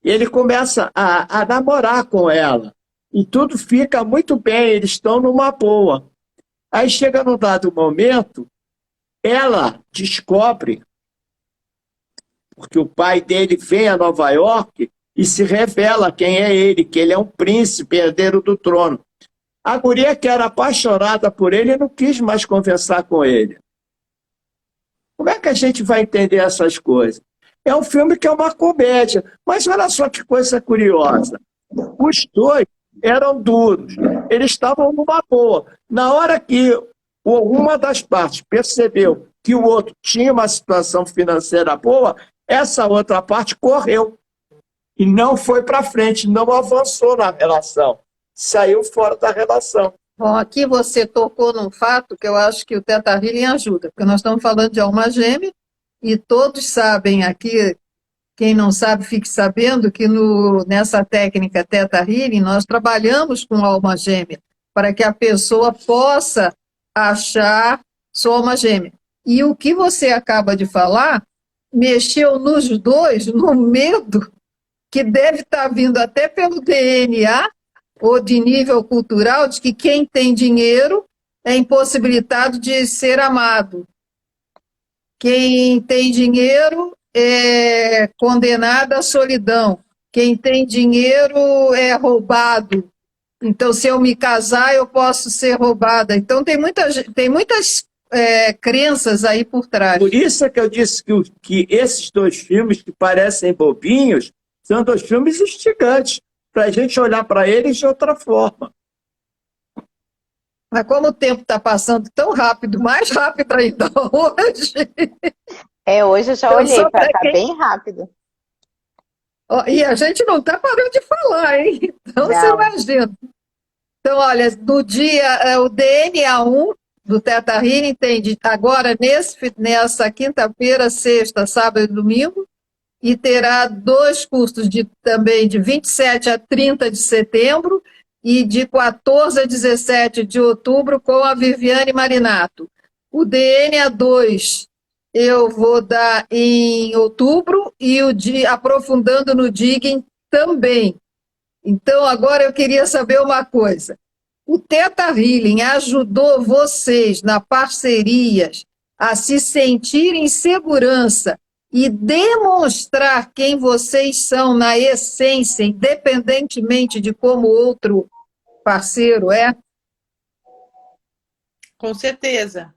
e ele começa a namorar com ela. E tudo fica muito bem, eles estão numa boa. Aí chega num dado momento, ela descobre, porque o pai dele vem a Nova York e se revela quem é ele, que ele é um príncipe, herdeiro do trono. A guria, que era apaixonada por ele, não quis mais conversar com ele. Como é que a gente vai entender essas coisas? É um filme que é uma comédia, mas olha só que coisa curiosa. Os dois eram duros, eles estavam numa boa. Na hora que uma das partes percebeu que o outro tinha uma situação financeira boa, essa outra parte correu e não foi para frente, não avançou na relação, saiu fora da relação. Bom, aqui você tocou num fato que eu acho que o Teta Healing ajuda, porque nós estamos falando de alma gêmea e todos sabem aqui, quem não sabe fique sabendo que nessa técnica Teta Healing nós trabalhamos com alma gêmea para que a pessoa possa achar sua alma gêmea. E o que você acaba de falar mexeu nos dois no medo que deve estar vindo até pelo DNA ou de nível cultural, de que quem tem dinheiro é impossibilitado de ser amado. Quem tem dinheiro é condenado à solidão. Quem tem dinheiro é roubado. Então, se eu me casar, eu posso ser roubada. Então, tem muitas crenças aí por trás. Por isso é que eu disse que esses dois filmes, que parecem bobinhos, são dois filmes instigantes, para a gente olhar para eles de outra forma. Mas como o tempo está passando tão rápido, mais rápido ainda hoje. Hoje eu já Então, olhei, só para tá quem. bem rápido. E a gente não está parando de falar, hein? Então você Não. imagina. Então, olha, no dia, o DNA1 do Teta Healing tem agora nessa quinta-feira, sexta, sábado e domingo, e terá 2 cursos também de 27 a 30 de setembro e de 14 a 17 de outubro com a Viviane Marinato. O DNA2 eu vou dar em outubro e o de aprofundando no Digging também. Então, agora eu queria saber uma coisa. O Teta Healing ajudou vocês na parcerias a se sentirem em segurança e demonstrar quem vocês são na essência, independentemente de como o outro parceiro é? Com certeza.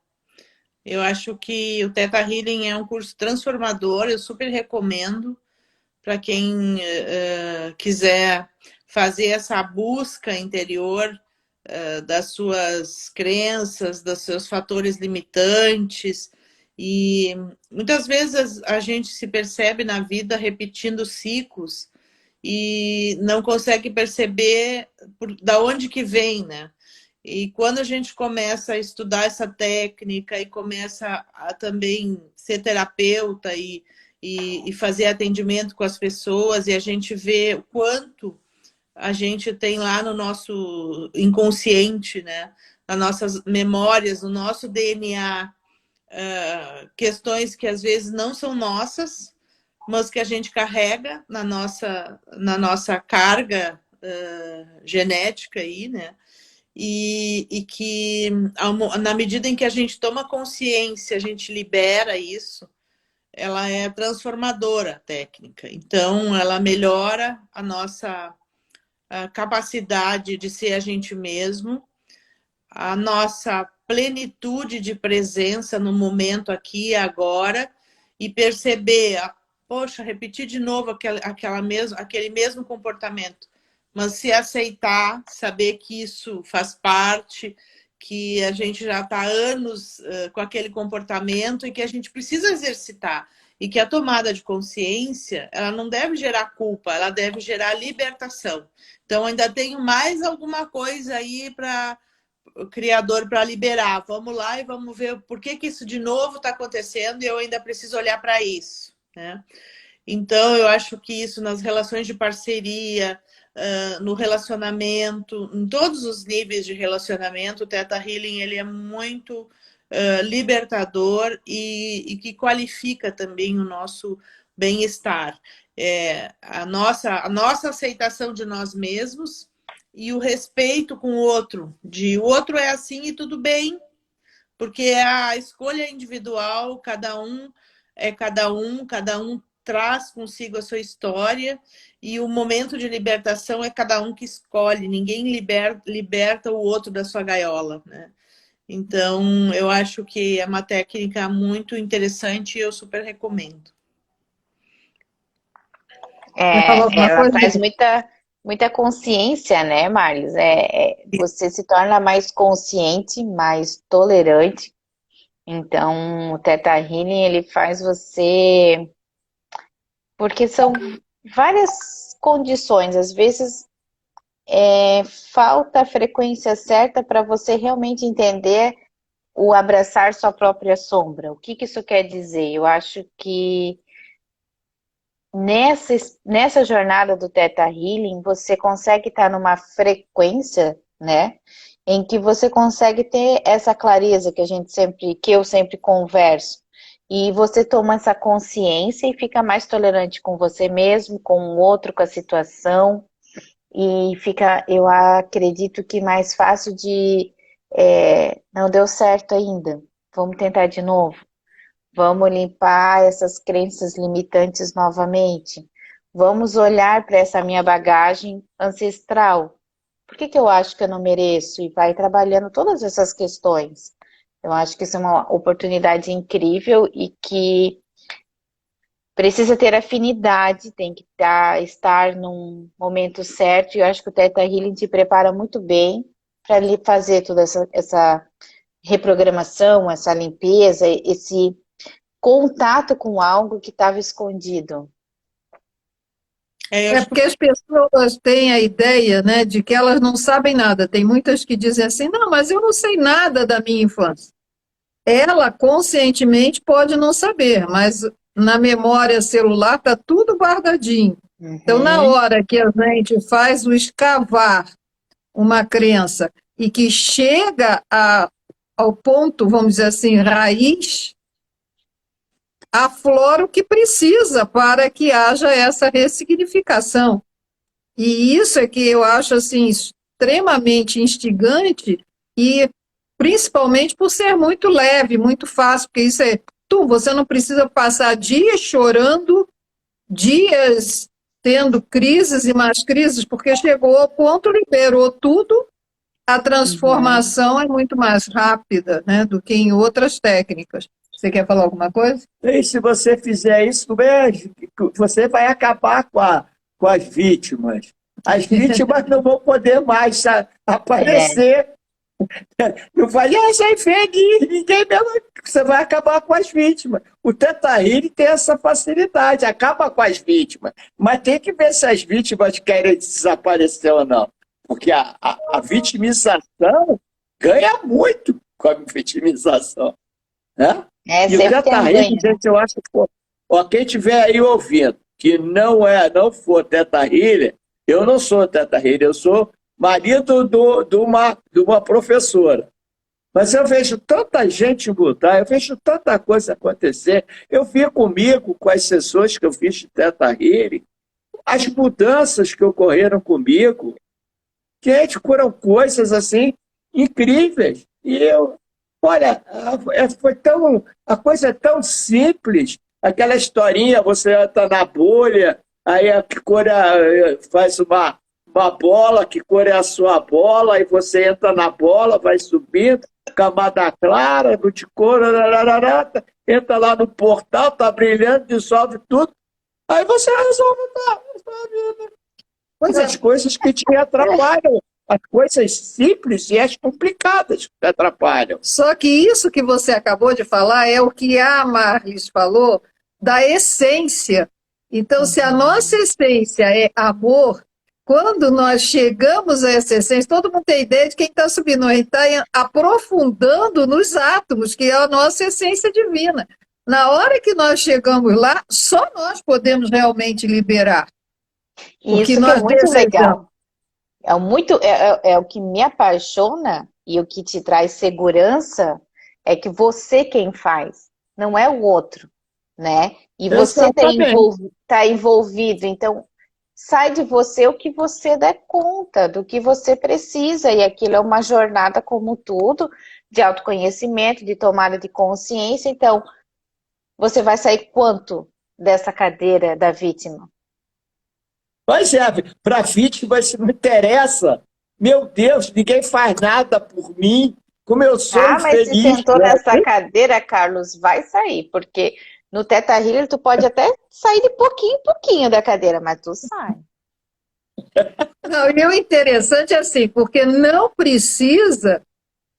Eu acho que o Teta Healing é um curso transformador, eu super recomendo para quem quiser fazer essa busca interior das suas crenças, dos seus fatores limitantes. E muitas vezes a gente se percebe na vida repetindo ciclos e não consegue perceber da onde que vem, né? E quando a gente começa a estudar essa técnica e começa a também ser terapeuta e fazer atendimento com as pessoas, e a gente vê o quanto a gente tem lá no nosso inconsciente, né? Nas nossas memórias, no nosso DNA, questões que às vezes não são nossas, mas que a gente carrega na nossa carga genética aí, né? E que na medida em que a gente toma consciência, a gente libera isso, ela é transformadora, a técnica. Então, ela melhora a nossa capacidade de ser a gente mesmo, a nossa plenitude de presença no momento aqui e agora, e perceber, poxa, repetir de novo aquele mesmo comportamento, mas se aceitar, saber que isso faz parte, que a gente já está há anos com aquele comportamento e que a gente precisa exercitar. E que a tomada de consciência, ela não deve gerar culpa, ela deve gerar libertação. Então, ainda tenho mais alguma coisa aí para o Criador para liberar. Vamos lá e vamos ver por que isso de novo está acontecendo e eu ainda preciso olhar para isso, né? Então, eu acho que isso nas relações de parceria, no relacionamento, em todos os níveis de relacionamento, o Theta Healing ele é muito libertador e que qualifica também o nosso bem-estar. A nossa aceitação de nós mesmos e o respeito com o outro. O outro é assim e tudo bem, porque a escolha é individual, cada um é cada um traz consigo a sua história e o momento de libertação é cada um que escolhe, ninguém liberta o outro da sua gaiola, né? Então, eu acho que é uma técnica muito interessante e eu super recomendo. Ela traz muita consciência, né, Marlis? Você se torna mais consciente, mais tolerante. Então, o Theta Healing, ele faz você... Porque são várias condições. Às vezes, falta a frequência certa para você realmente entender o abraçar sua própria sombra. O que isso quer dizer? Eu acho que nessa jornada do Theta Healing, você consegue estar numa frequência, né, em que você consegue ter essa clareza que eu sempre converso. E você toma essa consciência e fica mais tolerante com você mesmo, com o outro, com a situação. E fica, eu acredito que mais fácil de... não deu certo ainda, vamos tentar de novo. Vamos limpar essas crenças limitantes novamente. Vamos olhar para essa minha bagagem ancestral. Por que eu acho que eu não mereço? E vai trabalhando todas essas questões. Eu acho que isso é uma oportunidade incrível e que precisa ter afinidade, tem que estar num momento certo, e eu acho que o Theta Healing te prepara muito bem para fazer toda essa reprogramação, essa limpeza, esse contato com algo que estava escondido. É porque as pessoas têm a ideia, né, de que elas não sabem nada. Tem muitas que dizem assim, não, mas eu não sei nada da minha infância. Ela conscientemente pode não saber, mas na memória celular está tudo guardadinho. Então, na hora que a gente faz o escavar uma crença e que chega ao ponto, vamos dizer assim, raiz, aflora o que precisa para que haja essa ressignificação. E isso é que eu acho assim, extremamente instigante e principalmente por ser muito leve, muito fácil, porque isso é você não precisa passar dias chorando, dias tendo crises e mais crises, porque chegou ao ponto, liberou tudo, a transformação é muito mais rápida, né, do que em outras técnicas. Você quer falar alguma coisa? E se você fizer isso mesmo, você vai acabar com as vítimas. As vítimas não vão poder mais aparecer. Não vai, essa fake, ninguém mesmo. Você vai acabar com as vítimas. O Theta Healing tem essa facilidade, acaba com as vítimas. Mas tem que ver se as vítimas querem desaparecer ou não. Porque a vitimização ganha muito com a vitimização. Né? E o Theta Healing, gente, eu acho que quem estiver aí ouvindo, que não for Theta Healing, eu não sou Theta Healing, eu sou marido de uma professora. Mas eu vejo tanta gente mudar, eu vejo tanta coisa acontecer. Eu vi comigo, com as sessões que eu fiz de Theta Healing, as mudanças que ocorreram comigo, gente, foram coisas assim incríveis. E olha, a coisa é tão simples, aquela historinha, você entra na bolha, aí a cor faz uma bola, que cor é a sua bola, e você entra na bola, vai subindo, camada clara, no de cor, entra lá no portal, tá brilhando, dissolve tudo, aí você resolve a sua vida. Mas as coisas que te atrapalham, as coisas simples e as complicadas que atrapalham. Só que isso que você acabou de falar é o que a Marlis falou da essência. Então, se a nossa essência é amor, quando nós chegamos a essa essência, todo mundo tem ideia de quem está subindo, a gente está aprofundando nos átomos, que é a nossa essência divina. Na hora que nós chegamos lá, só nós podemos realmente liberar. Isso que é muito legal. É o que me apaixona e o que te traz segurança é que você quem faz, não é o outro, né? E você está envolvido, então sai de você o que você der conta, do que você precisa, e aquilo é uma jornada como tudo, de autoconhecimento, de tomada de consciência. Então, você vai sair quanto dessa cadeira da vítima? Pois é, para a vítima isso não interessa. Meu Deus, ninguém faz nada por mim, como eu sou infeliz. Mas se sentou nessa cadeira, Carlos, vai sair, porque no Theta Healing tu pode até sair de pouquinho em pouquinho da cadeira, mas tu sai. Não, e o interessante é assim, porque não precisa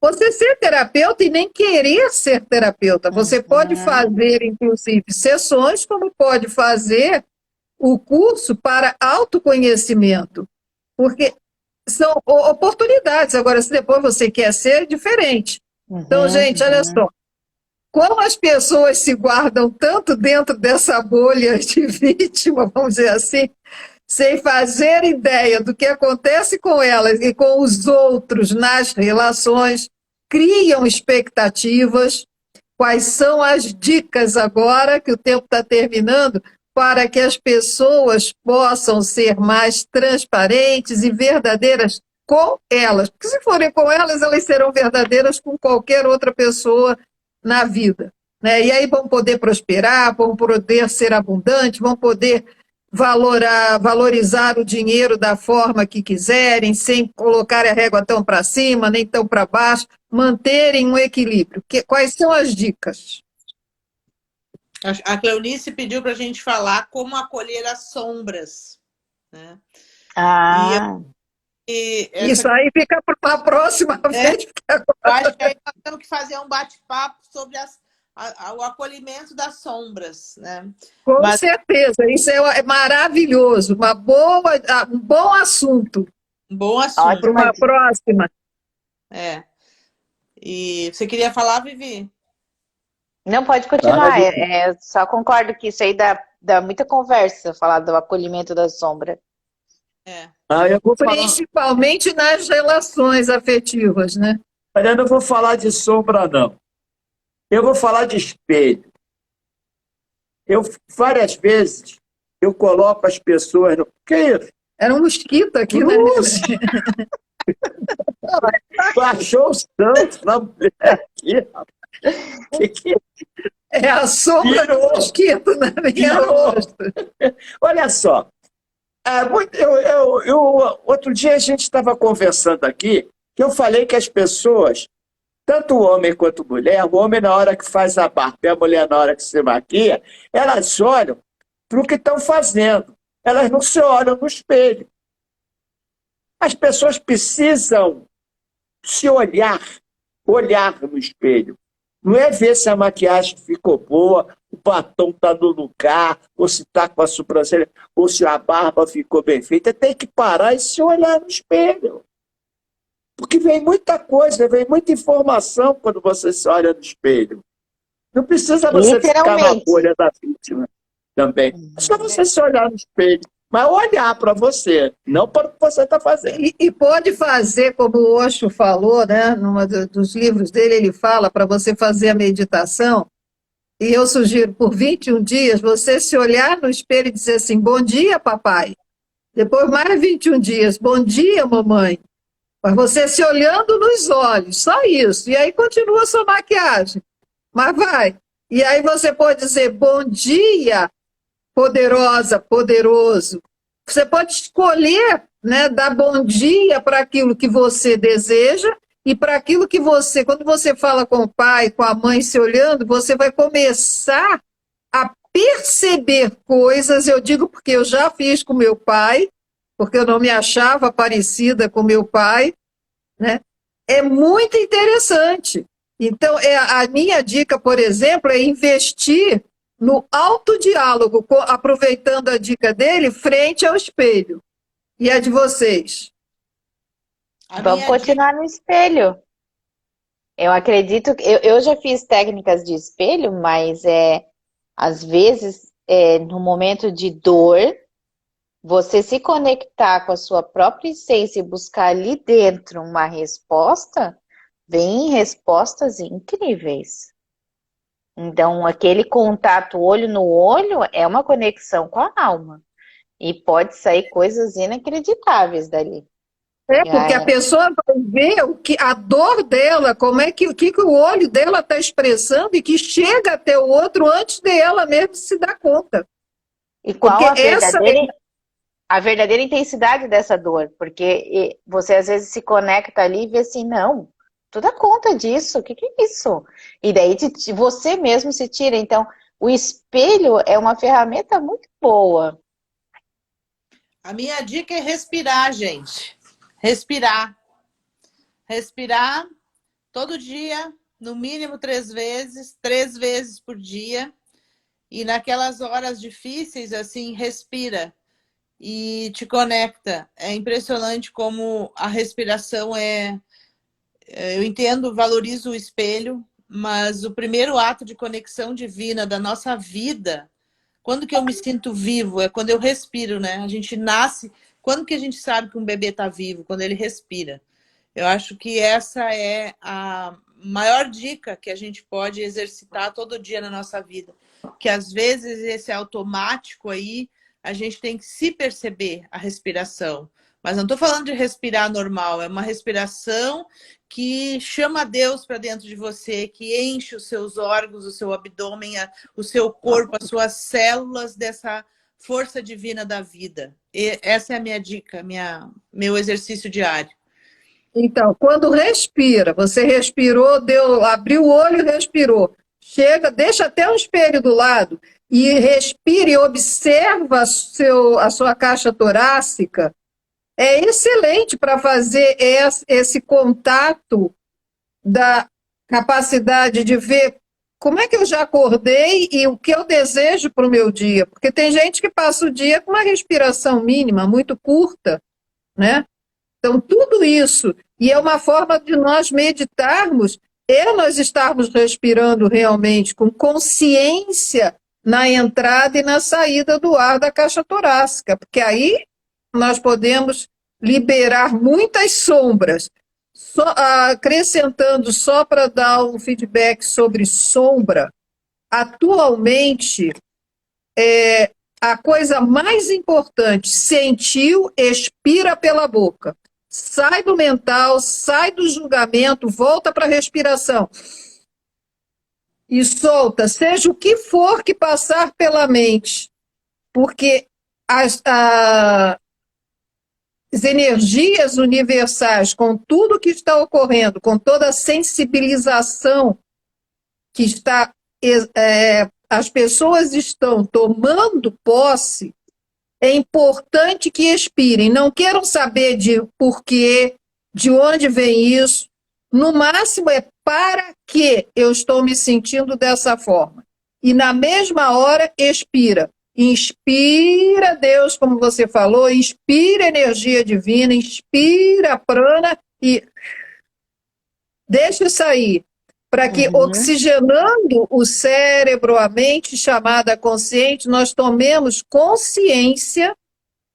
você ser terapeuta e nem querer ser terapeuta. Você pode fazer, inclusive, sessões, como pode fazer o curso para autoconhecimento, porque são oportunidades. Agora, se depois você quer ser, é diferente. Então, gente, olha só, como as pessoas se guardam tanto dentro dessa bolha de vítima, vamos dizer assim, sem fazer ideia do que acontece com elas e com os outros nas relações, criam expectativas. Quais são as dicas agora, que o tempo está terminando, para que as pessoas possam ser mais transparentes e verdadeiras com elas? Porque se forem com elas, elas serão verdadeiras com qualquer outra pessoa na vida, né? E aí vão poder prosperar, vão poder ser abundantes, vão poder valorizar o dinheiro da forma que quiserem, sem colocar a régua tão para cima, nem tão para baixo, manterem um equilíbrio. Quais são as dicas? A Cleonice pediu para a gente falar como acolher as sombras, né? Isso aí fica para a próxima vez. Eu acho que aí nós temos que fazer um bate-papo sobre o acolhimento das sombras, né? Com certeza, isso é maravilhoso, um bom assunto. Um bom assunto. Para uma próxima. E você queria falar, Vivi? Não, pode continuar. Só concordo que isso aí dá muita conversa, falar do acolhimento da sombra. Eu vou falar... Principalmente nas relações afetivas, né? Mas eu não vou falar de sombra, não. Eu vou falar de espelho. Várias vezes, eu coloco as pessoas no... Que é isso? Era um mosquito aqui, né? Baixou os tantos na mulher aqui. É a sombra do mosquito na minha rosto. Olha só. Outro dia a gente estava conversando aqui, que eu falei que as pessoas, tanto o homem quanto a mulher, o homem na hora que faz a barba e a mulher na hora que se maquia, elas olham para o que estão fazendo. Elas não se olham no espelho. As pessoas precisam se olhar no espelho. Não é ver se a maquiagem ficou boa, o batom está no lugar, ou se está com a sobrancelha, ou se a barba ficou bem feita. Tem que parar e se olhar no espelho. Porque vem muita coisa, vem muita informação quando você se olha no espelho. Não precisa você ficar na bolha da vítima também. É só você se olhar no espelho. Mas olhar para você, não para o que você está fazendo. E pode fazer, como o Osho falou, né? Num dos livros dele, ele fala para você fazer a meditação. E eu sugiro, por 21 dias, você se olhar no espelho e dizer assim, bom dia, papai. Depois, mais 21 dias, bom dia, mamãe. Mas você se olhando nos olhos, só isso. E aí continua a sua maquiagem. Mas vai. E aí você pode dizer, bom dia, poderosa, poderoso. Você pode escolher, né, dar bom dia para aquilo que você deseja e para aquilo que você, quando você fala com o pai, com a mãe se olhando, você vai começar a perceber coisas. Eu digo porque eu já fiz com meu pai, porque eu não me achava parecida com meu pai, né? É muito interessante. Então, a minha dica, por exemplo, é investir no autodiálogo, aproveitando a dica dele, frente ao espelho. E a de vocês? Vamos continuar no espelho. Eu acredito que eu já fiz técnicas de espelho, mas às vezes, no momento de dor, você se conectar com a sua própria essência e buscar ali dentro uma resposta, vem respostas incríveis. Então, aquele contato olho no olho é uma conexão com a alma. E pode sair coisas inacreditáveis dali. Porque a pessoa vai ver a dor dela, como é que o olho dela está expressando e que chega até o outro antes dela mesmo se dar conta. E qual a verdadeira intensidade dessa dor? Porque você às vezes se conecta ali e vê assim, não, tu dá conta disso, o que é isso? E daí você mesmo se tira. Então, o espelho é uma ferramenta muito boa. A minha dica é respirar, gente. Respirar. Respirar todo dia, no mínimo 3 vezes por dia. E naquelas horas difíceis, assim, respira e te conecta. É impressionante como a respiração eu entendo, valorizo o espelho, mas o primeiro ato de conexão divina da nossa vida, quando que eu me sinto vivo? É quando eu respiro, né? A gente nasce... Quando que a gente sabe que um bebê está vivo? Quando ele respira. Eu acho que essa é a maior dica que a gente pode exercitar todo dia na nossa vida. Que às vezes esse automático aí, a gente tem que se perceber a respiração. Mas não estou falando de respirar normal, é uma respiração que chama Deus para dentro de você, que enche os seus órgãos, o seu abdômen, o seu corpo, as suas células dessa força divina da vida. E essa é a minha dica, meu exercício diário. Então, quando respira, você respirou, abriu o olho e respirou. Chega, deixa até um espelho do lado e respira e observa a sua caixa torácica. É excelente para fazer esse contato da capacidade de ver como é que eu já acordei e o que eu desejo para o meu dia. Porque tem gente que passa o dia com uma respiração mínima, muito curta, né? Então, tudo isso, e é uma forma de nós meditarmos, nós estarmos respirando realmente com consciência na entrada e na saída do ar da caixa torácica, porque aí nós podemos liberar muitas sombras. Acrescentando, só para dar um feedback sobre sombra, atualmente, a coisa mais importante, sentiu, expira pela boca. Sai do mental, sai do julgamento, volta para a respiração. E solta, seja o que for que passar pela mente. Porque as energias universais, com tudo que está ocorrendo, com toda a sensibilização que está, as pessoas estão tomando posse, é importante que expirem. Não queiram saber de porquê, de onde vem isso. No máximo é para que eu estou me sentindo dessa forma. E na mesma hora, expira. Inspira Deus, como você falou, inspira energia divina, inspira prana e deixa sair. Para que, oxigenando o cérebro, a mente chamada consciente, nós tomemos consciência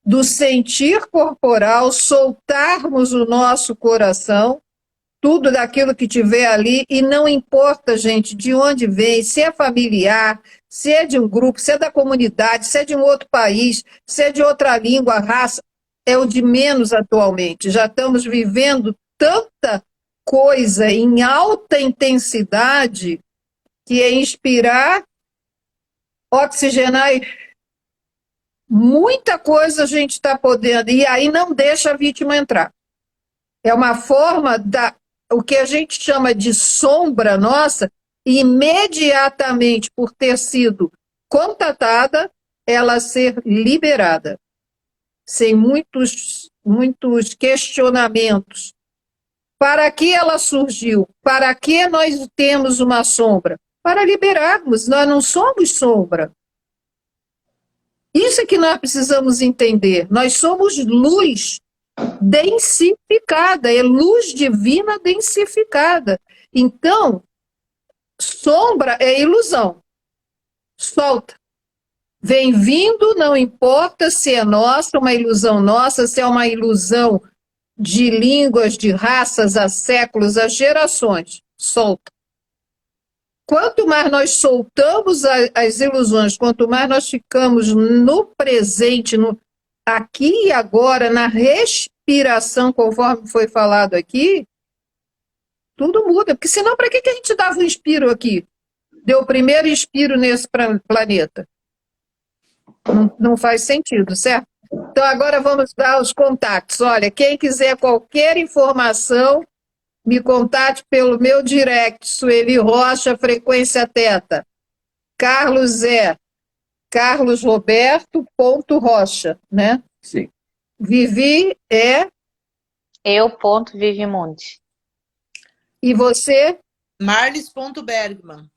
do sentir corporal, soltarmos o nosso coração, tudo daquilo que tiver ali, e não importa, gente, de onde vem, se é familiar, se é de um grupo, se é da comunidade, se é de um outro país, se é de outra língua, raça, é o de menos atualmente. Já estamos vivendo tanta coisa em alta intensidade que é inspirar, oxigenar, muita coisa a gente está podendo, e aí não deixa a vítima entrar. É uma forma o que a gente chama de sombra nossa, imediatamente por ter sido contatada, ela ser liberada, sem muitos questionamentos. Para que ela surgiu? Para que nós temos uma sombra? Para liberarmos, nós não somos sombra. Isso é que nós precisamos entender. Nós somos luz densificada, é luz divina densificada. Então, sombra é ilusão. Solta. Vem vindo, não importa se é nossa, uma ilusão nossa, se é uma ilusão de línguas, de raças, há séculos, há gerações. Solta. Quanto mais nós soltamos as ilusões, quanto mais nós ficamos no presente, aqui e agora, na respiração, conforme foi falado aqui, tudo muda. Porque senão, para que a gente dava um inspiro aqui? Deu o primeiro inspiro nesse planeta. Não faz sentido, certo? Então, agora vamos dar os contatos. Olha, quem quiser qualquer informação, me contate pelo meu direct, Sueli Rocha, frequência teta. Carlos carlosroberto.rocha, né? Sim. Vivi Eu.Vivimundi. E você? Marlis.Bergman.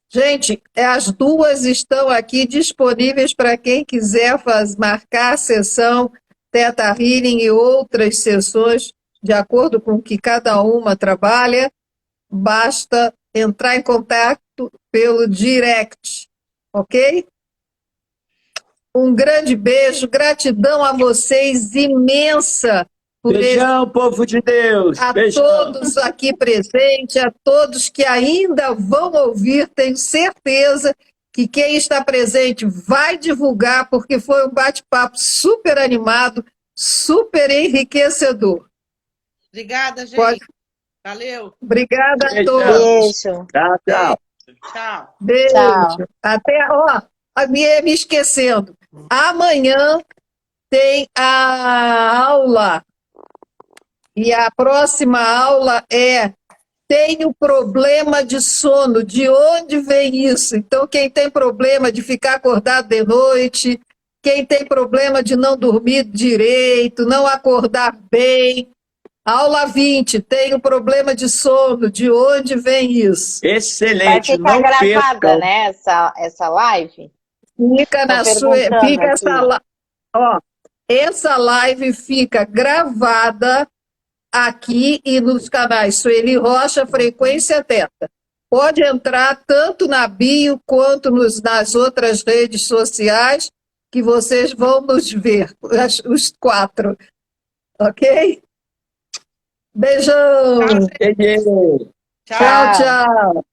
Gente, as duas estão aqui disponíveis para quem quiser marcar a sessão Theta Healing e outras sessões, de acordo com o que cada uma trabalha. Basta entrar em contato pelo direct, ok? Um grande beijo, gratidão a vocês, imensa. Beijão, povo de Deus. A Beijão. todos aqui presentes, a todos que ainda vão ouvir, tenho certeza que quem está presente vai divulgar, porque foi um bate-papo super animado, super enriquecedor. Obrigada, gente. Valeu. Obrigada a Beijo. todos. Beijo. Tchau, tchau. Tchau. Beijo. Tchau. Até, me esquecendo. Amanhã tem a aula, e a próxima aula é: tenho problema de sono, de onde vem isso? Então, quem tem problema de ficar acordado de noite, quem tem problema de não dormir direito, não acordar bem. Aula 20, tenho problema de sono, de onde vem isso? Vai Excelente, ficar não gravada, percam. né, essa live? Fica na sua, perguntando fica aqui. essa live fica gravada aqui e nos canais Sueli Rocha, Frequência Teta. Pode entrar tanto na bio quanto nas outras redes sociais, que vocês vão nos ver, os 4. Ok? Beijão! Tchau, gente. Entendi. Tchau. Tchau, tchau!